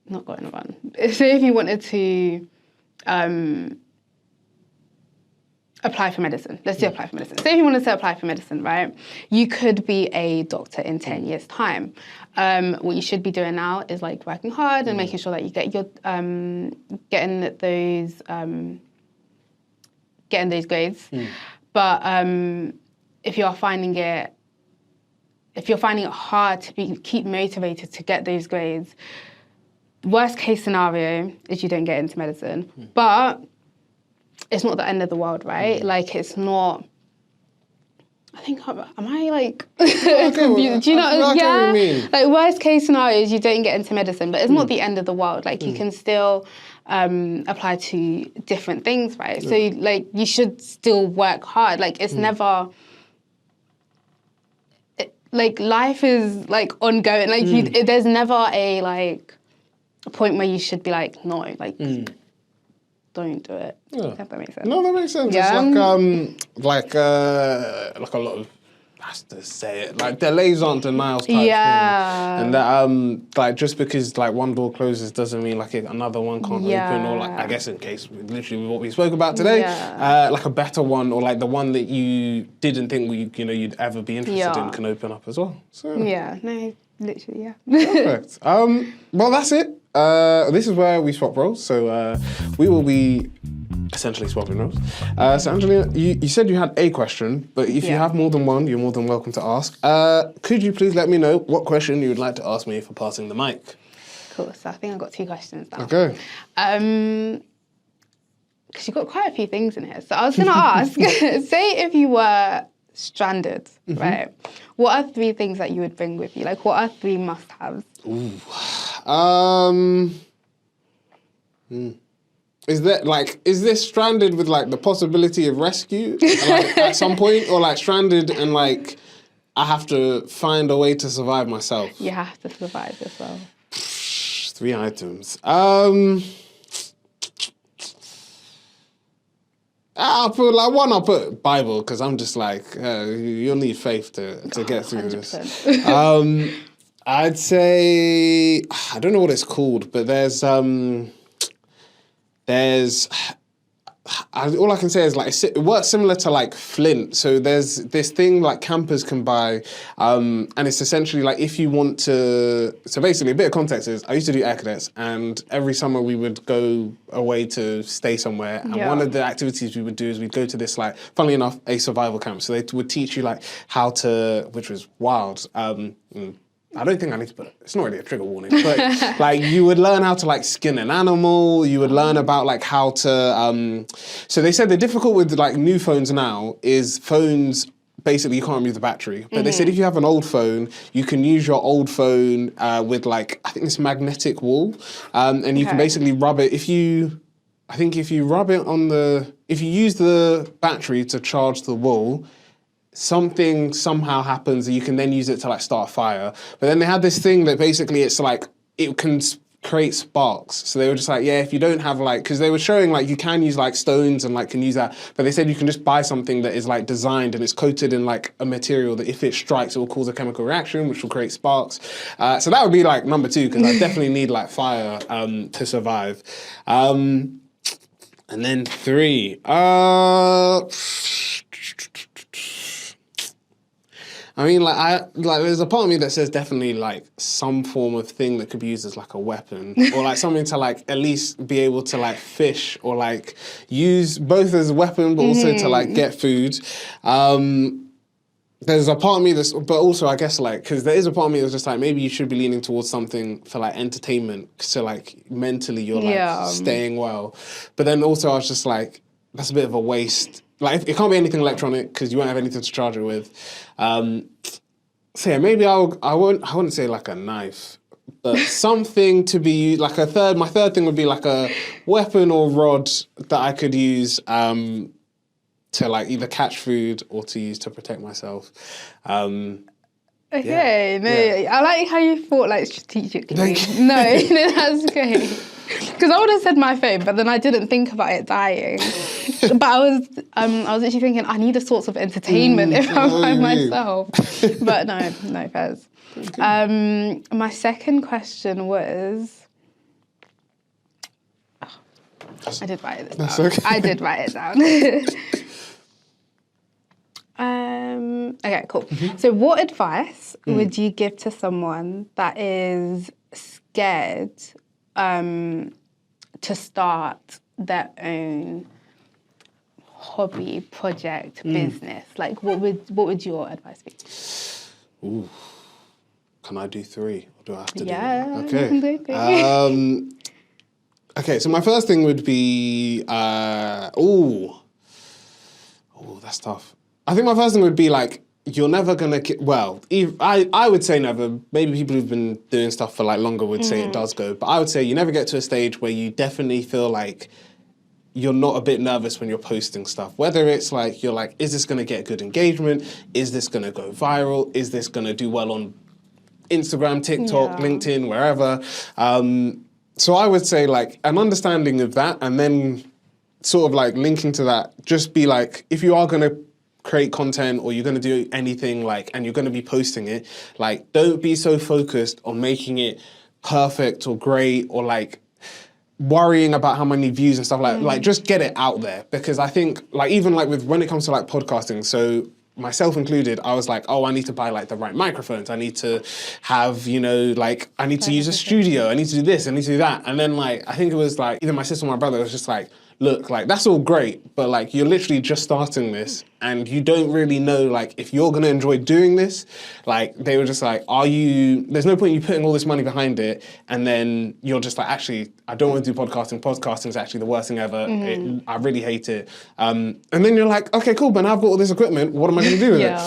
Speaker 1: Not go on a run. Say if you wanted to apply for medicine. Let's do apply for medicine. Say if you wanted to apply for medicine, right? You could be a doctor in 10 years' time. What you should be doing now is like working hard and making sure that you get your getting those grades. But if you're finding it hard to keep motivated to get those grades, worst case scenario is you don't get into medicine. But it's not the end of the world, right? Like, it's not. I think, am I like confused? Do you know?
Speaker 2: What you mean.
Speaker 1: Like, worst case scenario is you don't get into medicine, but it's not the end of the world. Like, you can still apply to different things, right? So, like, you should still work hard. Like, it's never. Like, life is like ongoing. Like, there's never a point where you should be like, no, like. Don't do it.
Speaker 2: Yeah.
Speaker 1: If that makes sense.
Speaker 2: No, that makes sense.
Speaker 1: Yeah.
Speaker 2: It's like a lot of, has to say it, like delays aren't denials type thing. And that like just because like one door closes doesn't mean like another one can't open, or like, I guess in case literally what we spoke about today, like a better one, or like the one that you didn't think you'd ever be interested in can open up as well. So
Speaker 1: no, literally,
Speaker 2: perfect. Well, that's it. This is where we swap roles, so we will be essentially swapping roles. So Anjelina, you said you had a question, but if you have more than one, you're more than welcome to ask. Could you please let me know what question you would like to ask me for passing the mic?
Speaker 1: Cool, so I think I've got 2 questions now.
Speaker 2: Okay.
Speaker 1: Because you've got quite a few things in here. So I was going to ask, say if you were stranded, right? What are 3 things that you would bring with you? Like, what are 3 must-haves?
Speaker 2: Is this stranded with like the possibility of rescue like, at some point, or like stranded and like I have to find a way to survive myself?
Speaker 1: You have to survive yourself.
Speaker 2: 3 items. I'll put Bible, because I'm just like, you'll need faith to get through 100%. This. I'd say, I don't know what it's called, but there's all I can say is like, it works similar to like Flint. So there's this thing like campers can buy, and it's essentially like if you want to, so basically a bit of context is I used to do air cadets, and every summer we would go away to stay somewhere. And one of the activities we would do is we'd go to this like, funnily enough, a survival camp. So they would teach you like how to, which was wild. I don't think I need to put, it's not really a trigger warning, but like you would learn how to like skin an animal, you would learn about like how to, so they said the difficult with like new phones now is phones basically you can't remove the battery. But they said if you have an old phone, you can use your old phone with like, I think this magnetic wool. And you can basically rub it. If you rub it on if you use the battery to charge the wool, something somehow happens and you can then use it to like start a fire. But then they had this thing that basically it's like, it can create sparks. So they were just like, yeah, if you don't have like, because they were showing like you can use like stones and like can use that, but they said you can just buy something that is like designed and it's coated in like a material that if it strikes, it will cause a chemical reaction, which will create sparks. So that would be like number 2, because I definitely need like fire to survive. And then 3, I mean, there's a part of me that says definitely like some form of thing that could be used as like a weapon, or like something to like at least be able to like fish or like use both as a weapon, but also to like get food. There's a part of me but also I guess like, because there is a part of me that's just like, maybe you should be leaning towards something for like entertainment, so like mentally you're like staying well. But then also I was just like, that's a bit of a waste. Like, it can't be anything electronic because you won't have anything to charge it with. So yeah, maybe I wouldn't say like a knife, but something to be like my third thing would be like a weapon or rod that I could use to like either catch food or to use to protect myself. I
Speaker 1: like how you thought like strategically. No, that's great. Because I would have said my phone, but then I didn't think about it dying. But I was actually thinking I need a source of entertainment if I'm by myself. But no, Fez. My second question was. I did write it down. Okay. I did write it down. Okay, cool. So what advice would you give to someone that is scared to start their own hobby, project, business? Like, what would your advice be?
Speaker 2: Ooh, can I do 3? Or do I have to do
Speaker 1: one?
Speaker 2: Okay.
Speaker 1: You can do 3.
Speaker 2: Okay, so my first thing would be, that's tough. I think my first thing would be like, you're never gonna I would say never. Maybe people who've been doing stuff for like longer would say it does go, but I would say you never get to a stage where you definitely feel like you're not a bit nervous when you're posting stuff. Whether it's like, you're like, is this gonna get good engagement? Is this gonna go viral? Is this gonna do well on Instagram, TikTok, LinkedIn, wherever? So I would say like an understanding of that, and then sort of like linking to that, just be like, if you are gonna create content or you're going to do anything like, and you're going to be posting it, like, don't be so focused on making it perfect or great or like worrying about how many views and stuff like just get it out there. Because I think like, even like when it comes to like podcasting, so myself included, I was like, oh, I need to buy like the right microphones. I need to have, like I need to use a studio. I need to do this. I need to do that. And then like, I think it was like either my sister or my brother was just like, look, like that's all great, but like you're literally just starting this and you don't really know like if you're gonna enjoy doing this. Like they were just like, there's no point in you putting all this money behind it and then you're just like, actually, I don't want to do podcasting. Podcasting is actually the worst thing ever. I really hate it. And then you're like, okay, cool, but now I've got all this equipment, what am I gonna do with it?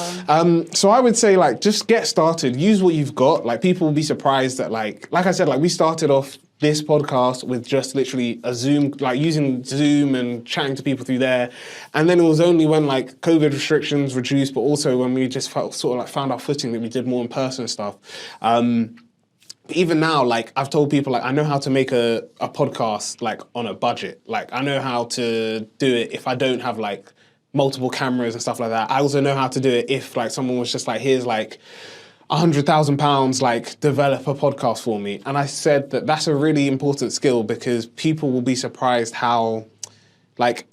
Speaker 2: So I would say like, just get started, use what you've got. Like people will be surprised that like I said, like we started off this podcast with just literally a Zoom, like using Zoom and chatting to people through there. And then it was only when like COVID restrictions reduced, but also when we just sort of like found our footing that we did more in-person stuff. Even now, like I've told people, like I know how to make a podcast like on a budget. Like I know how to do it if I don't have like multiple cameras and stuff like that. I also know how to do it if like someone was just like, here's like £100,000, like develop a podcast for me. And I said that that's a really important skill because people will be surprised how like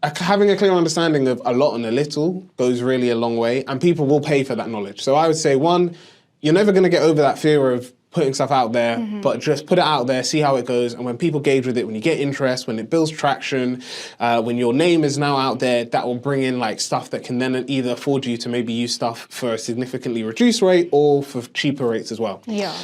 Speaker 2: having a clear understanding of a lot and a little goes really a long way, and people will pay for that knowledge. So I would say, 1, you're never going to get over that fear of putting stuff out there, but just put it out there, see how it goes. And when people gauge with it, when you get interest, when it builds traction, when your name is now out there, that will bring in like stuff that can then either afford you to maybe use stuff for a significantly reduced rate or for cheaper rates as well.
Speaker 1: Yeah.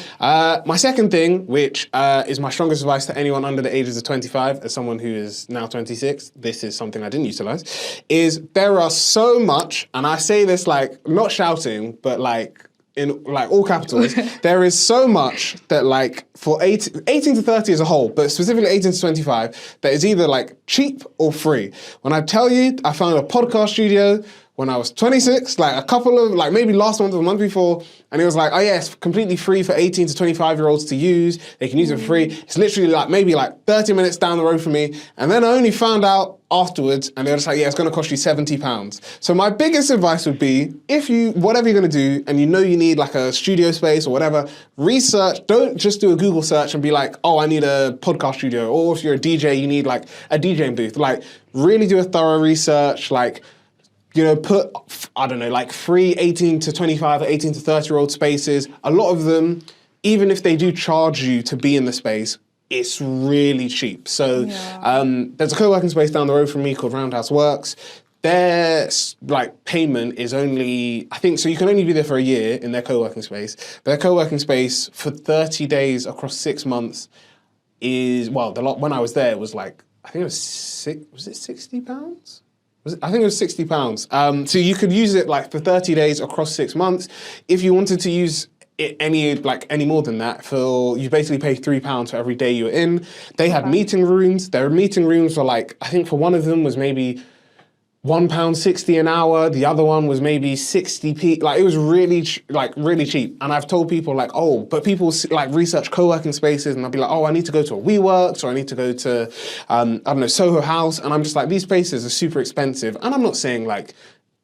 Speaker 2: My second thing, which is my strongest advice to anyone under the ages of 25, as someone who is now 26, this is something I didn't utilize, is there are so much, and I say this like not shouting, but like in like all capitals, there is so much that like for 18 to 30 as a whole, but specifically 18 to 25, that is either like cheap or free. When I tell you, I found a podcast studio when I was 26, like a couple of, like maybe last month or the month before, and it was like, oh yeah, it's completely free for 18 to 25-year-olds to use. They can use it for free. It's literally like maybe like 30 minutes down the road from me. And then I only found out afterwards, and they were just like, yeah, it's gonna cost you £70. So my biggest advice would be, if you, whatever you're gonna do, and you know you need like a studio space or whatever, research, don't just do a Google search and be like, oh, I need a podcast studio. Or if you're a DJ, you need like a DJing booth. Like really do a thorough research, like, you know, put, I don't know, like free 18 to 25 or 18 to 30-year-old spaces. A lot of them, even if they do charge you to be in the space, it's really cheap. So there's a co-working space down the road from me called Roundhouse Works. Their like payment is only, I think, so you can only be there for a year in their co-working space. Their co-working space for 30 days across 6 months is, well, when I was there, it was like, I think it was was it £60? I think it was £60. So you could use it like for 30 days across 6 months. If you wanted to use it any more than that, you basically pay £3 for every day you're in. They had meeting rooms. Their meeting rooms were like, I think for one of them was maybe £1.60 an hour. The other one was maybe 60p. Like it was really cheap. And I've told people like, oh, but people like research co-working spaces and they'll be like, oh, I need to go to a WeWorks or I need to go to, I don't know, Soho House. And I'm just like, these spaces are super expensive. And I'm not saying like,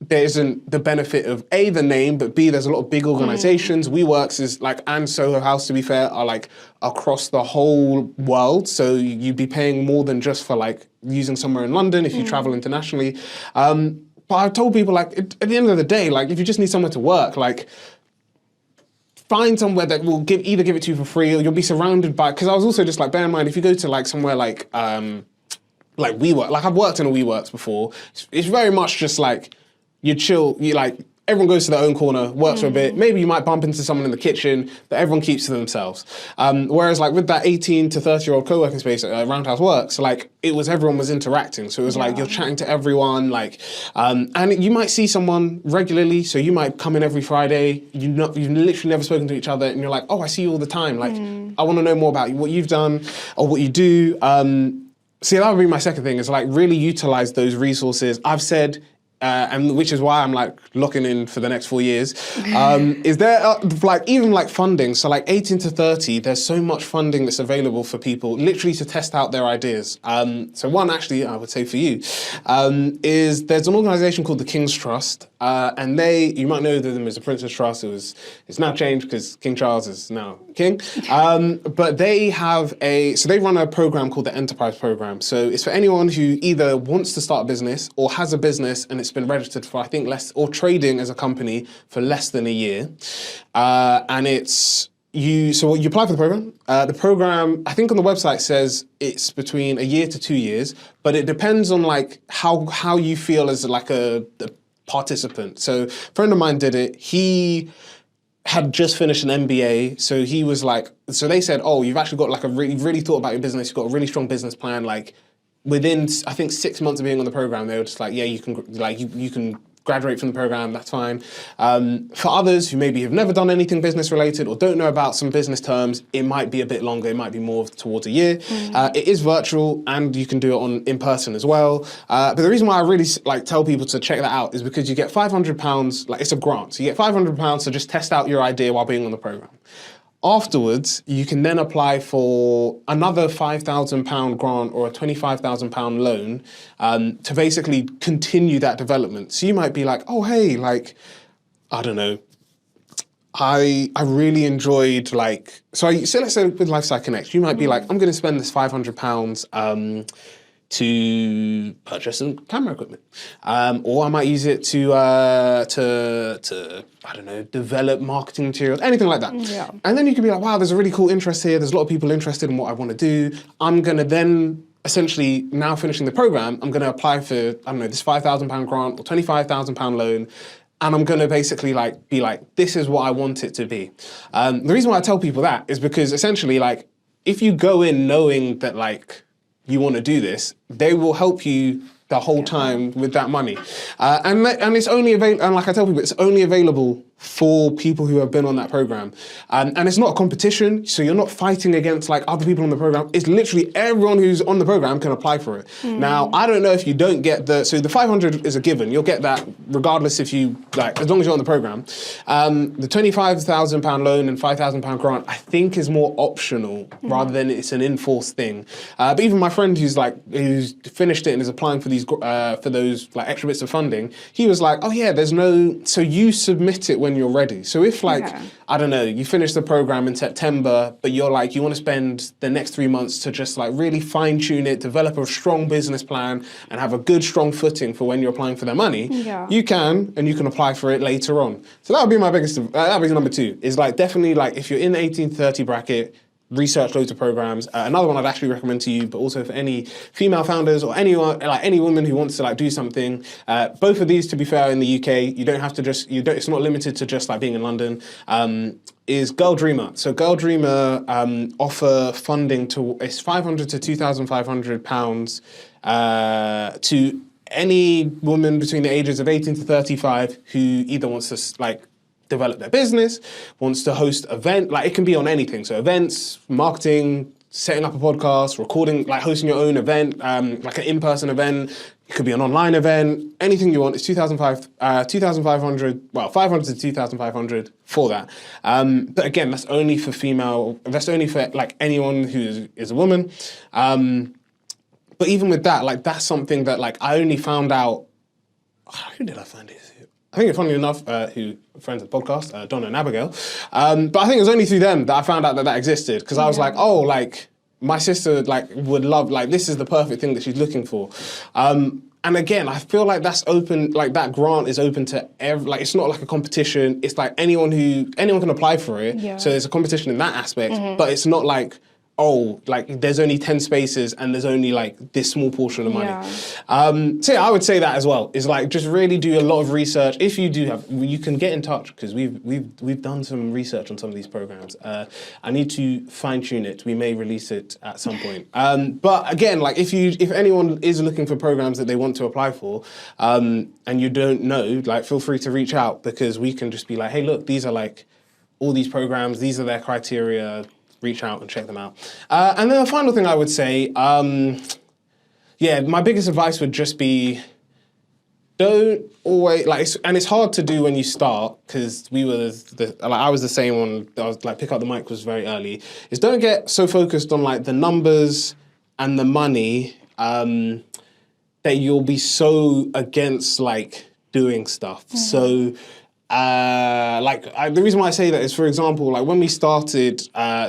Speaker 2: there isn't the benefit of A, the name, but B, there's a lot of big organizations. WeWorks is like, and Soho House, to be fair, are like across the whole world. So you'd be paying more than just for like using somewhere in London if you travel internationally. But I've told people like, at the end of the day, like if you just need somewhere to work, like find somewhere that will either give it to you for free or you'll be surrounded by, because I was also just like, bear in mind, if you go to like somewhere like WeWork, like I've worked in a WeWorks before, it's very much just like, you chill, everyone goes to their own corner, works for a bit. Maybe you might bump into someone in the kitchen, but everyone keeps to themselves. Whereas like with that 18 to 30-year-old co-working space at Roundhouse Works, like everyone was interacting. So it was like you're chatting to everyone, like, and you might see someone regularly. So you might come in every Friday. You've literally never spoken to each other, and you're like, oh, I see you all the time. Like, I want to know more about what you've done or what you do. So that would be my second thing, is like really utilize those resources. I've said, and which is why I'm like locking in for the next 4 years, is there like even like funding, so like 18 to 30, there's so much funding that's available for people literally to test out their ideas. So one actually, I would say for you, is there's an organization called the King's Trust, and you might know them as the Prince's Trust. It's now changed because King Charles is now king, but they have so they run a program called the Enterprise Program. So it's for anyone who either wants to start a business or has a business and it's been registered for, I think, less, or trading as a company for less than a year. And so you apply for the program. The program, I think on the website says it's between a year to 2 years, but it depends on like how you feel as like a participant. So a friend of mine did it. He had just finished an MBA, so he was like, so they said, oh, you've actually got like you've really thought about your business, you've got a really strong business plan, like within, I think, 6 months of being on the program, they were just like, yeah, you can graduate from the program, that's fine. For others who maybe have never done anything business related or don't know about some business terms, it might be a bit longer, it might be more towards a year. It is virtual and you can do it in person as well. But the reason why I really like tell people to check that out is because you get £500, like it's a grant, so you get £500 to just test out your idea while being on the program. Afterwards, you can then apply for another £5,000 grant or a £25,000 loan to basically continue that development. So you might be like, oh, hey, like, I don't know, I really enjoyed like, so let's say with LifeSci Connect, you might be like, I'm going to spend this £500 to purchase some camera equipment, or I might use it to I don't know, develop marketing materials, anything like that.
Speaker 1: Yeah.
Speaker 2: And then you can be like, wow, there's a really cool interest here. There's a lot of people interested in what I want to do. I'm gonna then essentially, now finishing the program, I'm gonna apply for, I don't know, this £5,000 grant or £25,000 loan. And I'm gonna basically be like, this is what I want it to be. The reason why I tell people that is because essentially, like, if you go in knowing that like you want to do this, they will help you the whole time with that money. And it's only available, and like I tell people, it's only available for people who have been on that program. And it's not a competition, so you're not fighting against like other people on the program. It's literally everyone who's on the program can apply for it. Now, I don't know if you don't get so the 500 is a given. You'll get that regardless if you, like, as long as you're on the program. The £25,000 loan and £5,000 grant, I think is more optional rather than it's an enforced thing. But even my friend who's finished it and is applying for these for those like extra bits of funding, he was like, oh yeah, so you submit it when you're ready. So if I don't know, you finish the program in September, but you're like, you want to spend the next 3 months to just like really fine tune it, develop a strong business plan and have a good strong footing for when you're applying for their money, you can apply for it later on. So that would be my biggest, that would be number 2, is like definitely like if you're in the 18 to 30 bracket, research loads of programs. Another one I'd actually recommend to you, but also for any female founders or anyone, like any woman who wants to like do something. Both of these, to be fair, in the UK, you don't have to just, it's not limited to just like being in London, is Girl Dreamer. So Girl Dreamer offer funding it's £500 to £2,500 to any woman between the ages of 18 to 35 who either wants to like develop their business, wants to host event, like it can be on anything. So events, marketing, setting up a podcast, recording, like hosting your own event, like an in-person event. It could be an online event, anything you want. It's $2,500, $500 to $2,500 for that. But again, that's only for like anyone who is a woman. But even with that, like that's something that like I only found out, who did I find it? I think, funnily enough, who friends of the podcast, Donna and Abigail. But I think it was only through them that I found out that existed, because I was like, oh, like my sister like would love, like this is the perfect thing that she's looking for. And again, I feel like that's open, like that grant is open to like it's not like a competition. It's like anyone can apply for it. Yeah. So there's a competition in that aspect, but it's not like, oh, like there's only 10 spaces and there's only like this small portion of money. Yeah. So yeah, I would say that as well, is like just really do a lot of research. If you do you can get in touch, because we've done some research on some of these programs. I need to fine tune it. We may release it at some point. But again, like if anyone is looking for programs that they want to apply for, and you don't know, like feel free to reach out, because we can just be like, hey, look, these are like all these programs, these are their criteria. Reach out and check them out. And then the final thing I would say, my biggest advice would just be, don't always, like, and it's hard to do when you start, because I was the same one, I was like, pick up the mic was very early, is don't get so focused on like the numbers and the money that you'll be so against like doing stuff. So, the reason why I say that is, for example, like when we started,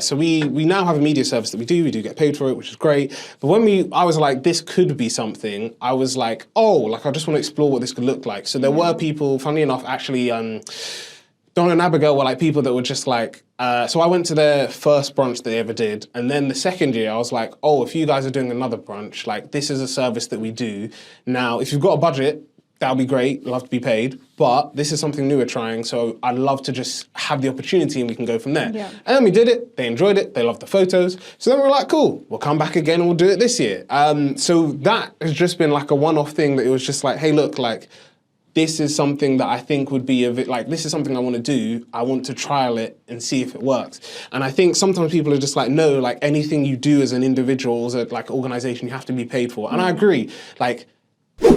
Speaker 2: so we now have a media service that we do get paid for it, which is great. But when I was like, this could be something, I was like, oh, like I just want to explore what this could look like. So there were people, funnily enough, actually, Don and Abigail were like people that were just like, so I went to their first brunch they ever did. And then the second year I was like, oh, if you guys are doing another brunch, like this is a service that we do. Now, if you've got a budget, that'll be great, love to be paid, but this is something new we're trying, so I'd love to just have the opportunity and we can go from there. Yeah. And then we did it, they enjoyed it, they loved the photos, so then we were like, cool, we'll come back again and we'll do it this year. So that has just been like a one-off thing that it was just like, hey, look, like, this is something that I think would be this is something I want to do, I want to trial it and see if it works. And I think sometimes people are just like, no, like anything you do as an individual, as a like organization, you have to be paid for. And I agree, like,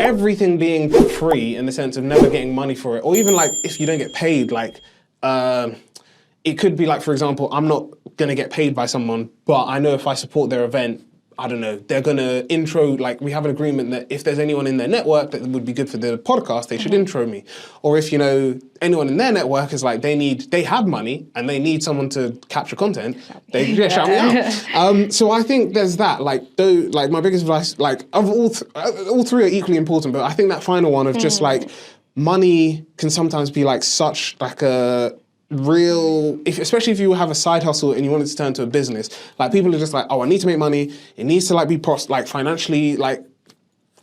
Speaker 2: everything being free in the sense of never getting money for it, or even like if you don't get paid, like it could be like, for example, I'm not going to get paid by someone, but I know if I support their event, I don't know, they're going to intro, like we have an agreement that if there's anyone in their network that would be good for the podcast, they should intro me. Or if, you know, anyone in their network is like, they have money and they need someone to capture content, they shout me out. So I think there's that, like my biggest advice, like of all three are equally important, but I think that final one of just like, money can sometimes be like such like a real, especially if you have a side hustle and you want it to turn to a business, like people are just like, oh, I need to make money. It needs to like be like financially like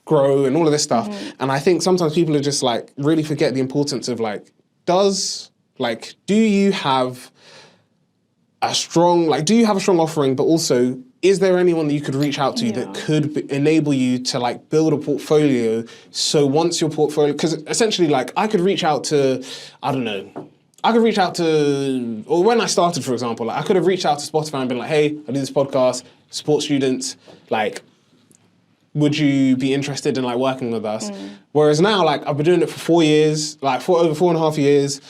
Speaker 2: grow and all of this stuff. And I think sometimes people are just like really forget the importance of like, do you have a strong offering, but also is there anyone that you could reach out to that could enable you to like build a portfolio? So once your portfolio, because essentially like I could reach out to, or when I started, for example, like I could have reached out to Spotify and been like, hey, I do this podcast, support students, like, would you be interested in like working with us? Whereas now, like I've been doing it for 4 years, like over 4.5 years,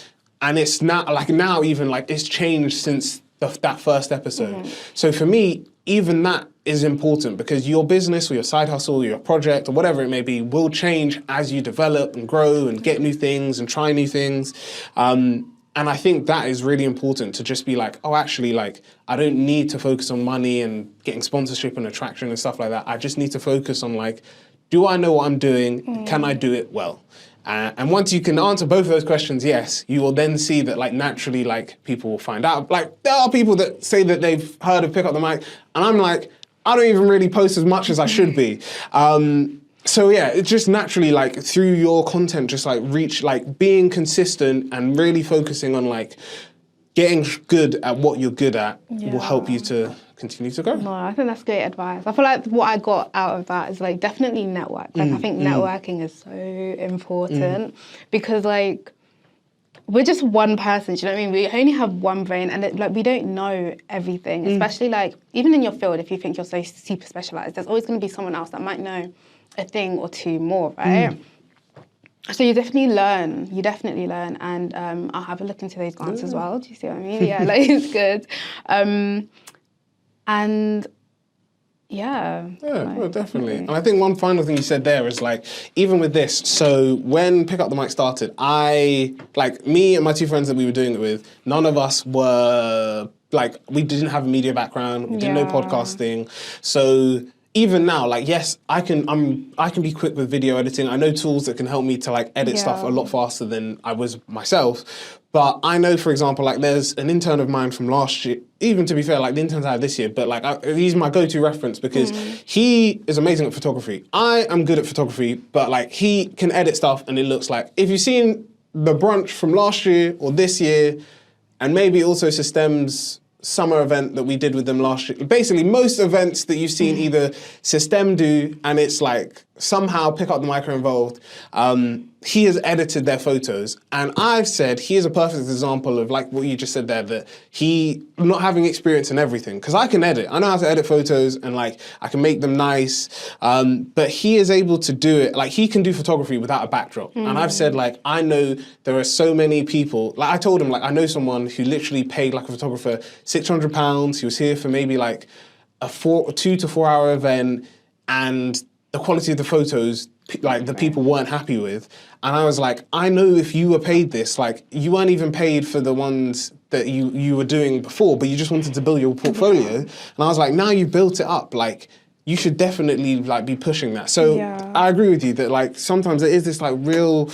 Speaker 2: and it's now even like it's changed since that first episode. So for me, even that is important because your business or your side hustle, your project or whatever it may be will change as you develop and grow and get new things and try new things. And I think that is really important to just be like, oh, actually, like, I don't need to focus on money and getting sponsorship and attraction and stuff like that. I just need to focus on like, do I know what I'm doing? Can I do it well? And once you can answer both of those questions, yes, you will then see that like naturally, like people will find out. Like there are people that say that they've heard of Pick Up the Mic, and I'm like, I don't even really post as much as I should be. So yeah, it's just naturally like through your content, just like reach, like being consistent and really focusing on like getting good at what you're good at will help you to continue to grow.
Speaker 1: No, I think that's great advice. I feel like what I got out of that is like definitely network. Like I think networking is so important because like we're just one person, do you know what I mean? We only have one brain and like we don't know everything, especially like even in your field, if you think you're so super specialized, there's always going to be someone else that might know a thing or two more, right? So you definitely learn, and I'll have a look into those grants as well. Do you see what I mean? Yeah, like it's good. And yeah.
Speaker 2: Yeah, no, definitely. And I think one final thing you said there is like, even with this, so when Pick Up the Mic started, me and my two friends that we were doing it with, none of us were, like, we didn't have a media background, we didn't know podcasting. So even now, like, yes, I can be quick with video editing. I know tools that can help me to like edit stuff a lot faster than I was myself. But I know, for example, like there's an intern of mine from last year, even to be fair, like the interns I had this year, but like he's my go-to reference because he is amazing at photography. I am good at photography, but like he can edit stuff and it looks like, if you've seen the brunch from last year or this year, and maybe also System's summer event that we did with them last year. Basically, most events that you've seen either System do, and it's like somehow Pick Up the Mic involved, he has edited their photos. And I've said he is a perfect example of like what you just said there, that he not having experience in everything. Because I can edit. I know how to edit photos and like I can make them nice. But he is able to do it. Like he can do photography without a backdrop. And I've said like, I know there are so many people. Like I told him like, I know someone who literally paid like a photographer £600. He was here for maybe like a 2 to 4 hour event. And the quality of the photos, like the people weren't happy with. And I was like, I know if you were paid this, like you weren't even paid for the ones that you were doing before, but you just wanted to build your portfolio. And I was like, now you've built it up, like you should definitely like be pushing that. So I agree with you that like sometimes there is this like real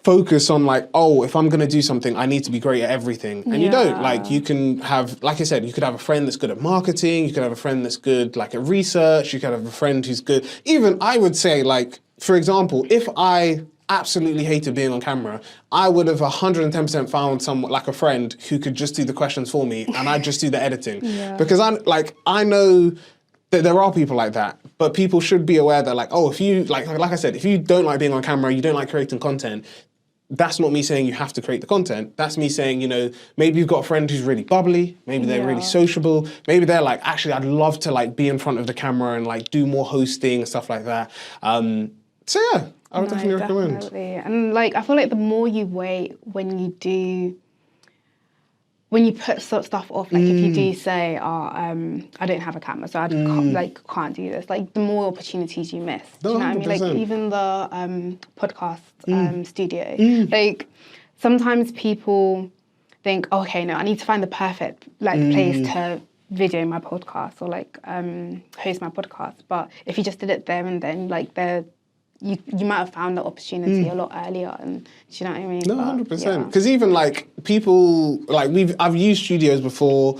Speaker 2: focus on like, oh, if I'm going to do something, I need to be great at everything. And you don't. Like you can have, like I said, you could have a friend that's good at marketing, you could have a friend that's good like at research, you could have a friend who's good. Even I would say like, for example, if I absolutely hated being on camera, I would have 110% found someone like a friend who could just do the questions for me and I'd just do the editing. Because I know that there are people like that, but people should be aware that like, oh, if you, like I said, if you don't like being on camera, you don't like creating content, that's not me saying you have to create the content. That's me saying, you know, maybe you've got a friend who's really bubbly, maybe they're really sociable, maybe they're like, actually, I'd love to like be in front of the camera and like do more hosting and stuff like that. So yeah, I would definitely recommend.
Speaker 1: Definitely. And like, I feel like the more you wait when you do when you put sort of stuff off, like if you do say, I don't have a camera, so I can't do this, like the more opportunities you miss. Do you know what I mean? Like even the podcast studio, like sometimes people think, okay, no, I need to find the perfect place to video my podcast or host my podcast. But if you just did it there and then, you might have found the opportunity a lot earlier, and do you know what I mean?
Speaker 2: No, 100%. Because even people I've used studios before.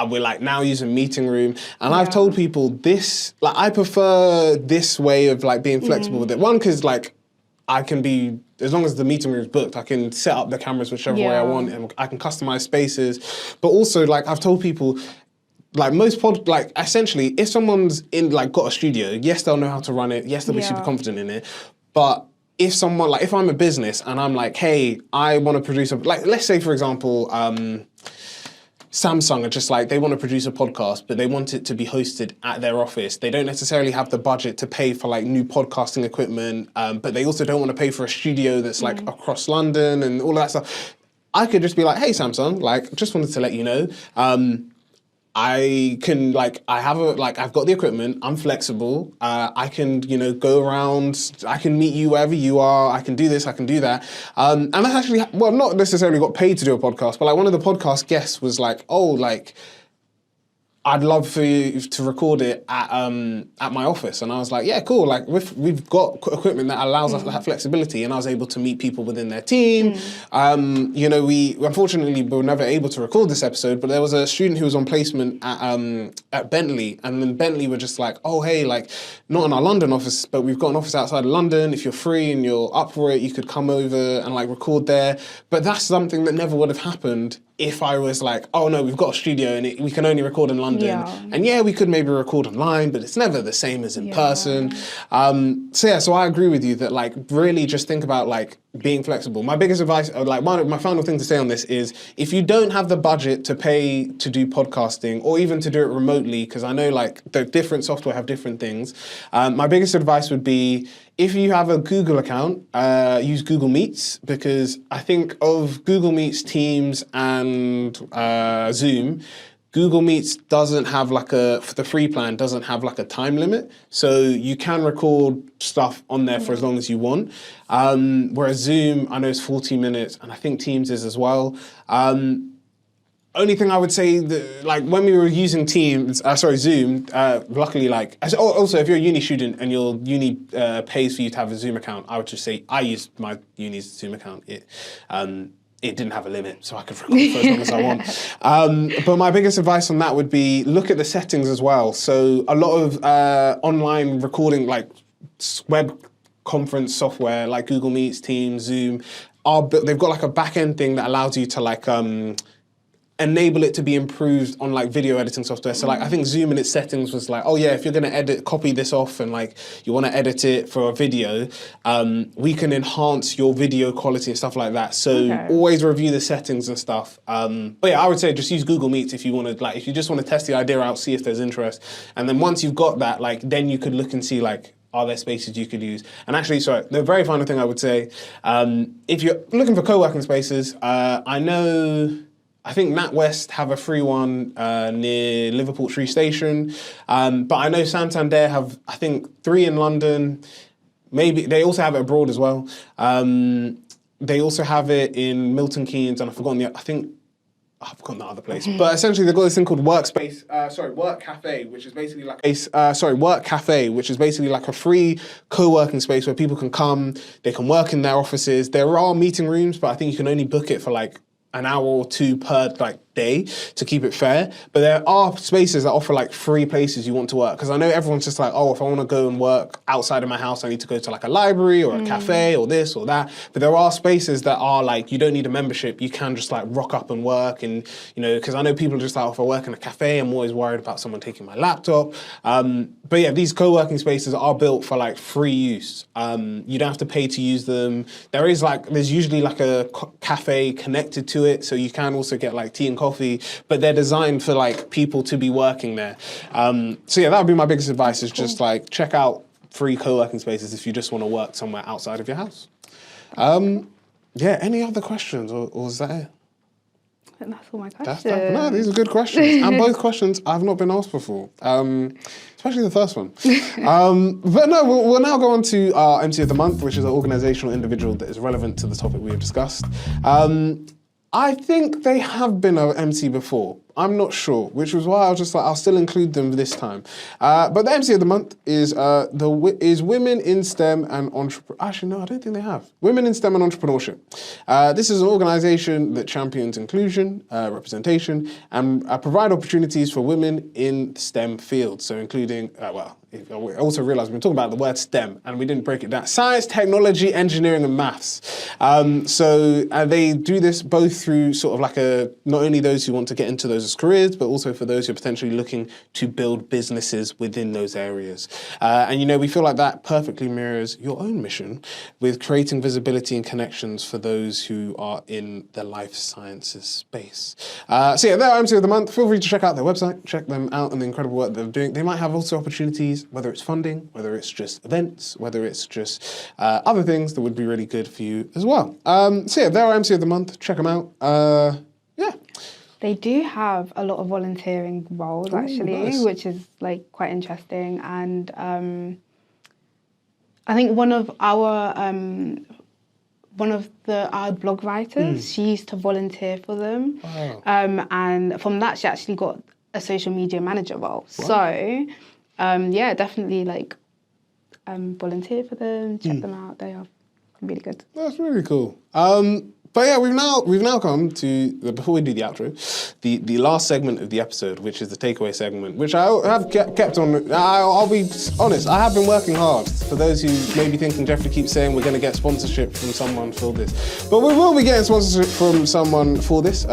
Speaker 2: We're now using meeting room, and I've told people this. I prefer this way of being flexible with it. One, because I can be, as long as the meeting room is booked, I can set up the cameras whichever way I want, and I can customize spaces. But also, I've told people. Essentially, if someone's got a studio, yes, they'll know how to run it. Yes, they'll be super confident in it. But if someone, if I'm a business and I'm hey, I want to produce let's say, for example, Samsung are just they want to produce a podcast, but they want it to be hosted at their office. They don't necessarily have the budget to pay for new podcasting equipment, but they also don't want to pay for a studio that's across London and all of that stuff. I could just be hey, Samsung, just wanted to let you know, I can I've got the equipment, I'm flexible, I can, go around, I can meet you wherever you are, I can do this, I can do that. And that's actually, not necessarily got paid to do a podcast, but one of the podcast guests was I'd love for you to record it at my office. And I was yeah, cool. We've got equipment that allows us to have flexibility, and I was able to meet people within their team. We unfortunately were never able to record this episode, but there was a student who was on placement at Bentley, and then Bentley were just oh, hey, not in our London office, but we've got an office outside of London. If you're free and you're up for it, you could come over and record there. But that's something that never would have happened if I was oh no, we've got a studio and we can only record in London. And we could maybe record online, but it's never the same as in person. So I agree with you that really just think about being flexible. My biggest advice, my final thing to say on this is, if you don't have the budget to pay to do podcasting or even to do it remotely, because I know the different software have different things, my biggest advice would be, if you have a Google account, use Google Meets, because I think of Google Meets, Teams, and Zoom, Google Meets doesn't have the free plan doesn't have a time limit. So you can record stuff on there for as long as you want. Whereas Zoom, I know it's 40 minutes, and I think Teams is as well. Only thing I would say that, when we were using Zoom, luckily, also if you're a uni student and your uni pays for you to have a Zoom account, I would just say I used my uni's Zoom account. It didn't have a limit, so I could record for as long as I want. But my biggest advice on that would be, look at the settings as well. So a lot of online recording, web conference software like Google Meets, Teams, Zoom, they've got a back end thing that allows you to enable it to be improved on video editing software. So I think Zoom in its settings was oh yeah, if you're gonna copy this off and you wanna edit it for a video, we can enhance your video quality and stuff like that. So always review the settings and stuff. But yeah, I would say just use Google Meets if you wanna if you just wanna test the idea out, see if there's interest. And then once you've got that, then you could look and see are there spaces you could use? And actually, sorry, the very final thing I would say, if you're looking for co-working spaces, I think NatWest have a free one near Liverpool Street Station, but I know Santander have, I think, 3 in London. Maybe they also have it abroad as well. They also have it in Milton Keynes, and I've forgotten the other place. But essentially, they've got this thing called Work Cafe, which is basically Work Cafe, which is basically a free co-working space where people can come. They can work in their offices. There are meeting rooms, but I think you can only book it for an hour or two per day to keep it fair. But there are spaces that offer free places you want to work. Because I know everyone's just oh, if I want to go and work outside of my house, I need to go to a library or a cafe or this or that. But there are spaces that are you don't need a membership. You can just rock up and work. And, because I know people are just if I work in a cafe, I'm always worried about someone taking my laptop. But yeah, these co-working spaces are built for free use. You don't have to pay to use them. There is there's usually a cafe connected to it. So you can also get tea and coffee, but they're designed for people to be working there. So yeah, that would be my biggest advice, is just check out free co-working spaces if you just want to work somewhere outside of your house. Yeah, any other questions, or is that it?
Speaker 1: And that's all my questions.
Speaker 2: No, these are good questions. And both questions I've not been asked before, especially the first one. But no, we'll now go on to our MC of the Month, which is an organizational individual that is relevant to the topic we have discussed. I think they have been an MC before. I'm not sure, which was why I was just like, I'll still include them this time. But the MC of the month is Women in STEM and Entrepreneurship. Actually, no, I don't think they have. Women in STEM and Entrepreneurship. This is an organization that champions inclusion, representation, and provide opportunities for women in STEM fields. So including, I also realised we've been talking about the word STEM and we didn't break it down. Science, technology, engineering, and maths. So they do this both through sort of like not only those who want to get into those as careers, but also for those who are potentially looking to build businesses within those areas. And we feel like that perfectly mirrors your own mission with creating visibility and connections for those who are in the life sciences space. So yeah, they're MC of the month. Feel free to check out their website, check them out and the incredible work they're doing. They might have also opportunities, whether it's funding, whether it's just events, whether it's just other things that would be really good for you as well. So yeah, they're MC of the month. Check them out. Yeah.
Speaker 1: They do have a lot of volunteering roles, actually,
Speaker 2: nice.
Speaker 1: which is like quite interesting. And I think one of our blog writers, she used to volunteer for them.
Speaker 2: Wow.
Speaker 1: And from that, she actually got a social media manager role. Wow. So, yeah, definitely like volunteer for them, check them out. They are really good.
Speaker 2: That's really cool. But yeah, we've now come to, before we do the outro, the last segment of the episode, which is the takeaway segment, which I have kept on. I'll be honest, I have been working hard. For those who may be thinking, Jeffrey keeps saying we're going to get sponsorship from someone for this. But we will be getting sponsorship from someone for this,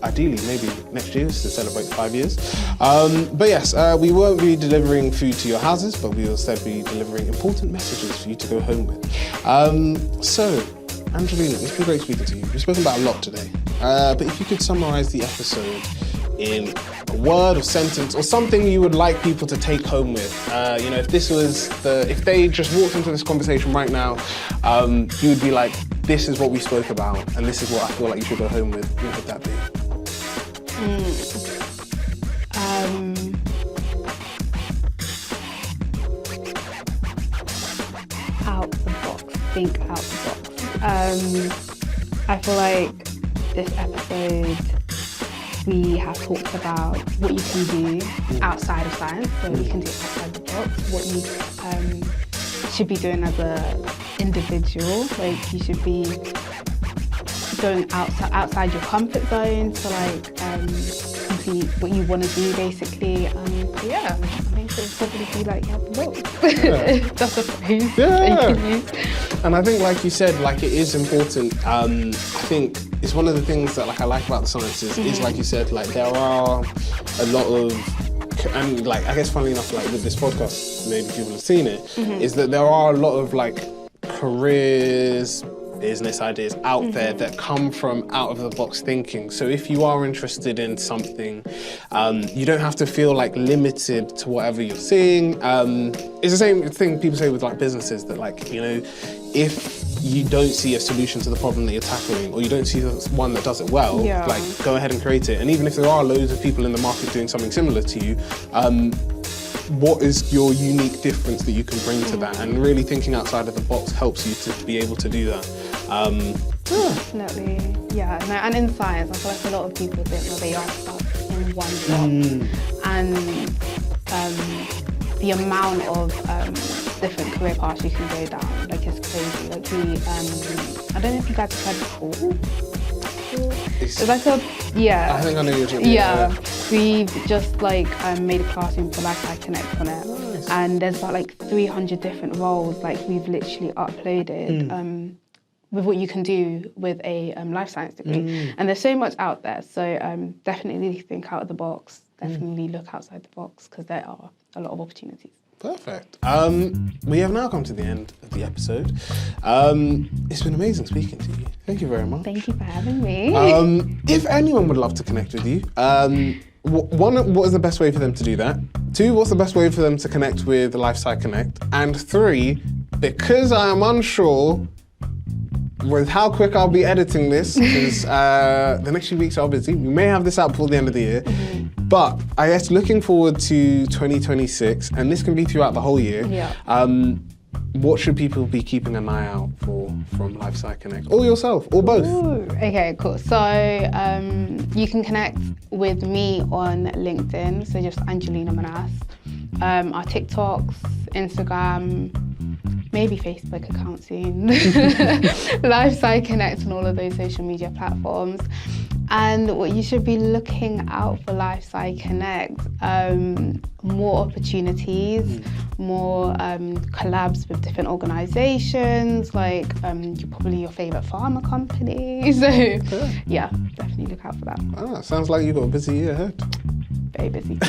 Speaker 2: ideally maybe next year to celebrate 5 years. But yes, we won't be delivering food to your houses, but we will instead be delivering important messages for you to go home with. So, Anjelina, it's been great speaking to you. We've spoken about a lot today. But if you could summarise the episode in a word or sentence or something you would like people to take home with. If they just walked into this conversation right now, you would be like, this is what we spoke about and this is what I feel like you should go home with. What would that be?
Speaker 1: Out the box. Think out the box. I feel like this episode we have talked about what you can do outside of science, so you can do outside the box, what you should be doing as an individual, like you should be going outside your comfort zone to like complete what you want to do basically. Yeah, I think it would probably be like out the box. Yeah. That's a phrase that you can use.
Speaker 2: And I think, like you said, like it is important. I think it's one of the things that like I like about the sciences is, like you said, like there are a lot of, and like I guess funnily enough, like with this podcast, maybe people have seen it, is that there are a lot of like careers, business ideas out there that come from out of the box thinking. So if you are interested in something, you don't have to feel like limited to whatever you're seeing. It's the same thing people say with like businesses that like, if you don't see a solution to the problem that you're tackling or you don't see one that does it well, like go ahead and create it. And even if there are loads of people in the market doing something similar to you, what is your unique difference that you can bring to that? And really thinking outside of the box helps you to be able to do that.
Speaker 1: Definitely, yeah. No, and in science, I feel like a lot of people think that they are stuck in one box, and the amount of different career paths you can go down, like it's crazy. Like I don't know if you guys have heard of school. It's like I think
Speaker 2: I know you're talking about.
Speaker 1: We've just like made a classroom for LifeSci Connect on it. Nice. And there's about like 300 different roles like we've literally uploaded with what you can do with a life science degree. And there's so much out there. So definitely think out of the box. Definitely look outside the box because there are a lot of opportunities.
Speaker 2: Perfect. We have now come to the end of the episode. It's been amazing speaking to you. Thank you very much.
Speaker 1: Thank you for having me.
Speaker 2: If anyone would love to connect with you, one, what is the best way for them to do that? 2, what's the best way for them to connect with LifeSci Connect? And 3, because I am unsure, with how quick I'll be editing this, because the next few weeks are busy. We may have this out before the end of the year. But I guess looking forward to 2026, and this can be throughout the whole year. What should people be keeping an eye out for from LifeSci Connect? Or yourself, or both?
Speaker 1: Ooh, okay, cool. So you can connect with me on LinkedIn, so just Anjelina Manase. Our TikToks, Instagram, maybe Facebook account soon. LifeSci Connect and all of those social media platforms. And what you should be looking out for LifeSci Connect, more opportunities, more collabs with different organisations, like probably your favourite pharma company. So yeah, definitely look out for that.
Speaker 2: Sounds like you've got a busy year ahead.
Speaker 1: Very busy.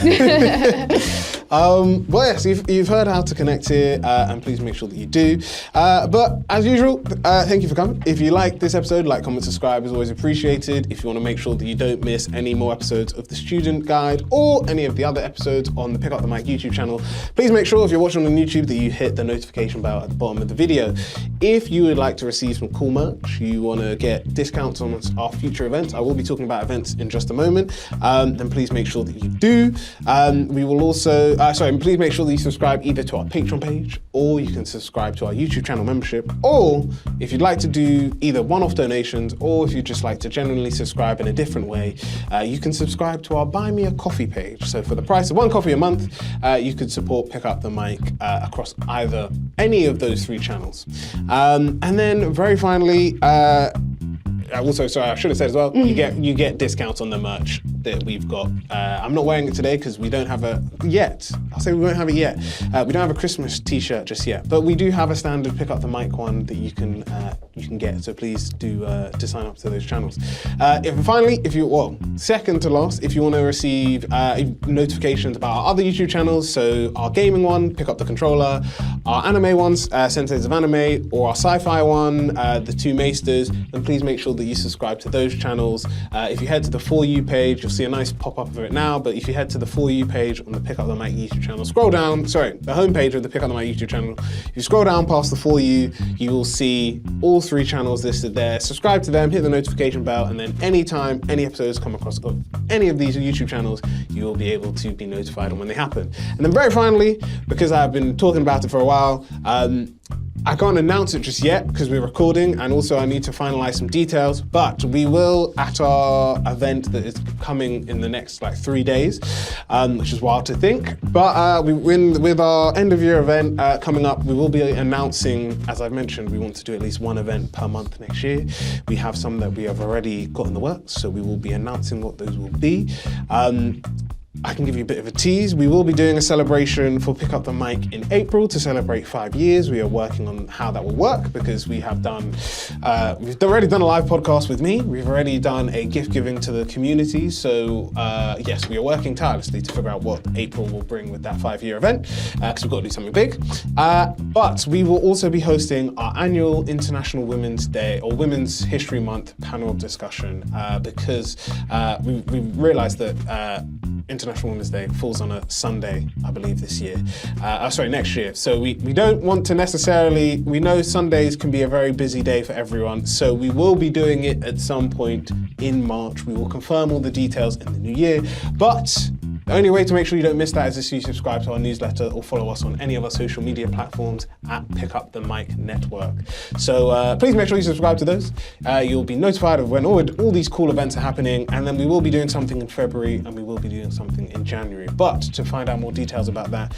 Speaker 2: Well, yes, you've heard how to connect here, and please make sure that you do. But as usual, thank you for coming. If you like this episode, like, comment, subscribe is always appreciated. If you want to make sure that you don't miss any more episodes of the Student Guide or any of the other episodes on the Pick Up the Mic YouTube channel, please make sure if you're watching on YouTube that you hit the notification bell at the bottom of the video. If you would like to receive some cool merch, you want to get discounts on our future events, I will be talking about events in just a moment, then please make sure that you do. We will also, please make sure that you subscribe either to our Patreon page, or you can subscribe to our YouTube channel membership, or if you'd like to do either one-off donations, or if you'd just like to genuinely subscribe in a different way, you can subscribe to our Buy Me a Coffee page. So for the price of one coffee a month, you could support Pick Up the Mic across either any of those three channels. And then very finally, also, sorry, I should have said as well, you get discounts on the merch that we've got. I'm not wearing it today because we don't have a yet. I'll say we won't have it yet. We don't have a Christmas t-shirt just yet, but we do have a standard Pick Up the Mic one that you can get. So please do sign up to those channels. Second to last, if you want to receive notifications about our other YouTube channels, so our gaming one, Pick Up the Controller, our anime ones, Senses of Anime, or our sci-fi one, the Two Maesters, then please make sure that you subscribe to those channels. If you head to the For You page, you'll see a nice pop-up of it now, but if you head to the For You page on the Pick Up the Mic YouTube channel, the homepage of the Pick Up the Mic YouTube channel, if you scroll down past the For You, you will see all three channels listed there. Subscribe to them, hit the notification bell, and then anytime any episodes come across of any of these YouTube channels, you will be able to be notified on when they happen. And then very finally, because I've been talking about it for a while, I can't announce it just yet because we're recording, and also I need to finalize some details, but we will at our event that is coming in the next 3 days, which is wild to think. But with our end of year event coming up, we will be announcing, as I've mentioned, we want to do at least one event per month next year. We have some that we have already got in the works, so we will be announcing what those will be. I can give you a bit of a tease. We will be doing a celebration for Pick Up the Mic in April to celebrate 5 years. We are working on how that will work because we've already done a live podcast with me. We've already done a gift giving to the community. So yes, we are working tirelessly to figure out what April will bring with that 5-year event because we've got to do something big. But we will also be hosting our annual International Women's Day or Women's History Month panel discussion because we realized that International Women's Day falls on a Sunday, I believe, next year. So we don't want to necessarily, we know Sundays can be a very busy day for everyone, so we will be doing it at some point in March. We will confirm all the details in the new year, but the only way to make sure you don't miss that is if you subscribe to our newsletter or follow us on any of our social media platforms at Pick Up the Mic Network. So please make sure you subscribe to those. You'll be notified of when all these cool events are happening, and then we will be doing something in February and we will be doing something in January. But to find out more details about that,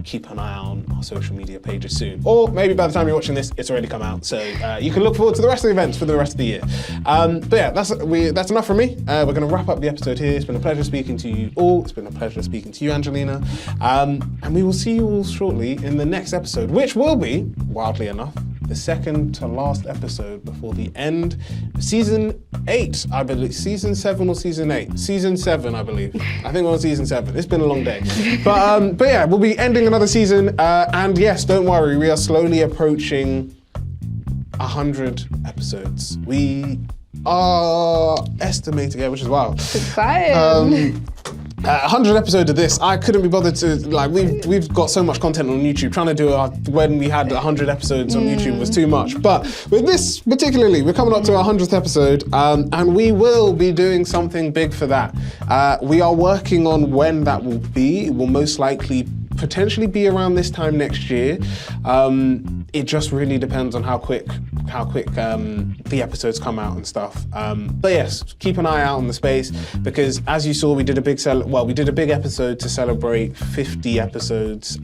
Speaker 2: keep an eye on our social media pages soon. Or maybe by the time you're watching this, it's already come out. So you can look forward to the rest of the events for the rest of the year. But yeah, that's enough from me. We're going to wrap up the episode here. It's been a pleasure speaking to you all. It's been a pleasure speaking to you, Anjelina. And we will see you all shortly in the next episode, which will be, wildly enough, the second to last episode before the end of season 8, I believe. Season 7 or season 8? Season 7, I believe. I think we're on season 7. It's been a long day. But yeah, we'll be ending another season. And yes, don't worry, we are slowly approaching 100 episodes. We are estimating, which is wild.
Speaker 1: Exciting.
Speaker 2: 100 episodes of this, I couldn't be bothered to, like, we've got so much content on YouTube. Trying to do when we had 100 episodes on YouTube was too much. But with this particularly, we're coming up to our 100th episode, and we will be doing something big for that. We are working on when that will be. It will most likely potentially be around this time next year. It just really depends on how quick the episodes come out and stuff. But yes, keep an eye out on the space, because as you saw, we did a big episode to celebrate 50 episodes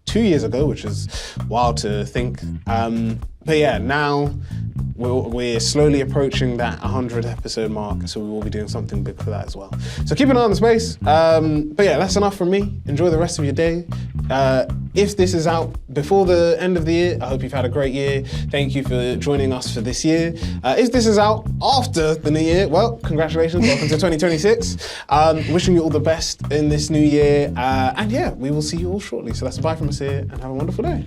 Speaker 2: 2 years ago, which is wild to think. But yeah, now we're slowly approaching that 100 episode mark, so we will be doing something big for that as well. So keep an eye on the space. But yeah, that's enough from me. Enjoy the rest of your day. If this is out before the end of the year, I hope you've had a great year. Thank you for joining us for this year. If this is out after the new year, well, congratulations, welcome to 2026. Wishing you all the best in this new year. And yeah, we will see you all shortly. So that's a bye from us here, and have a wonderful day.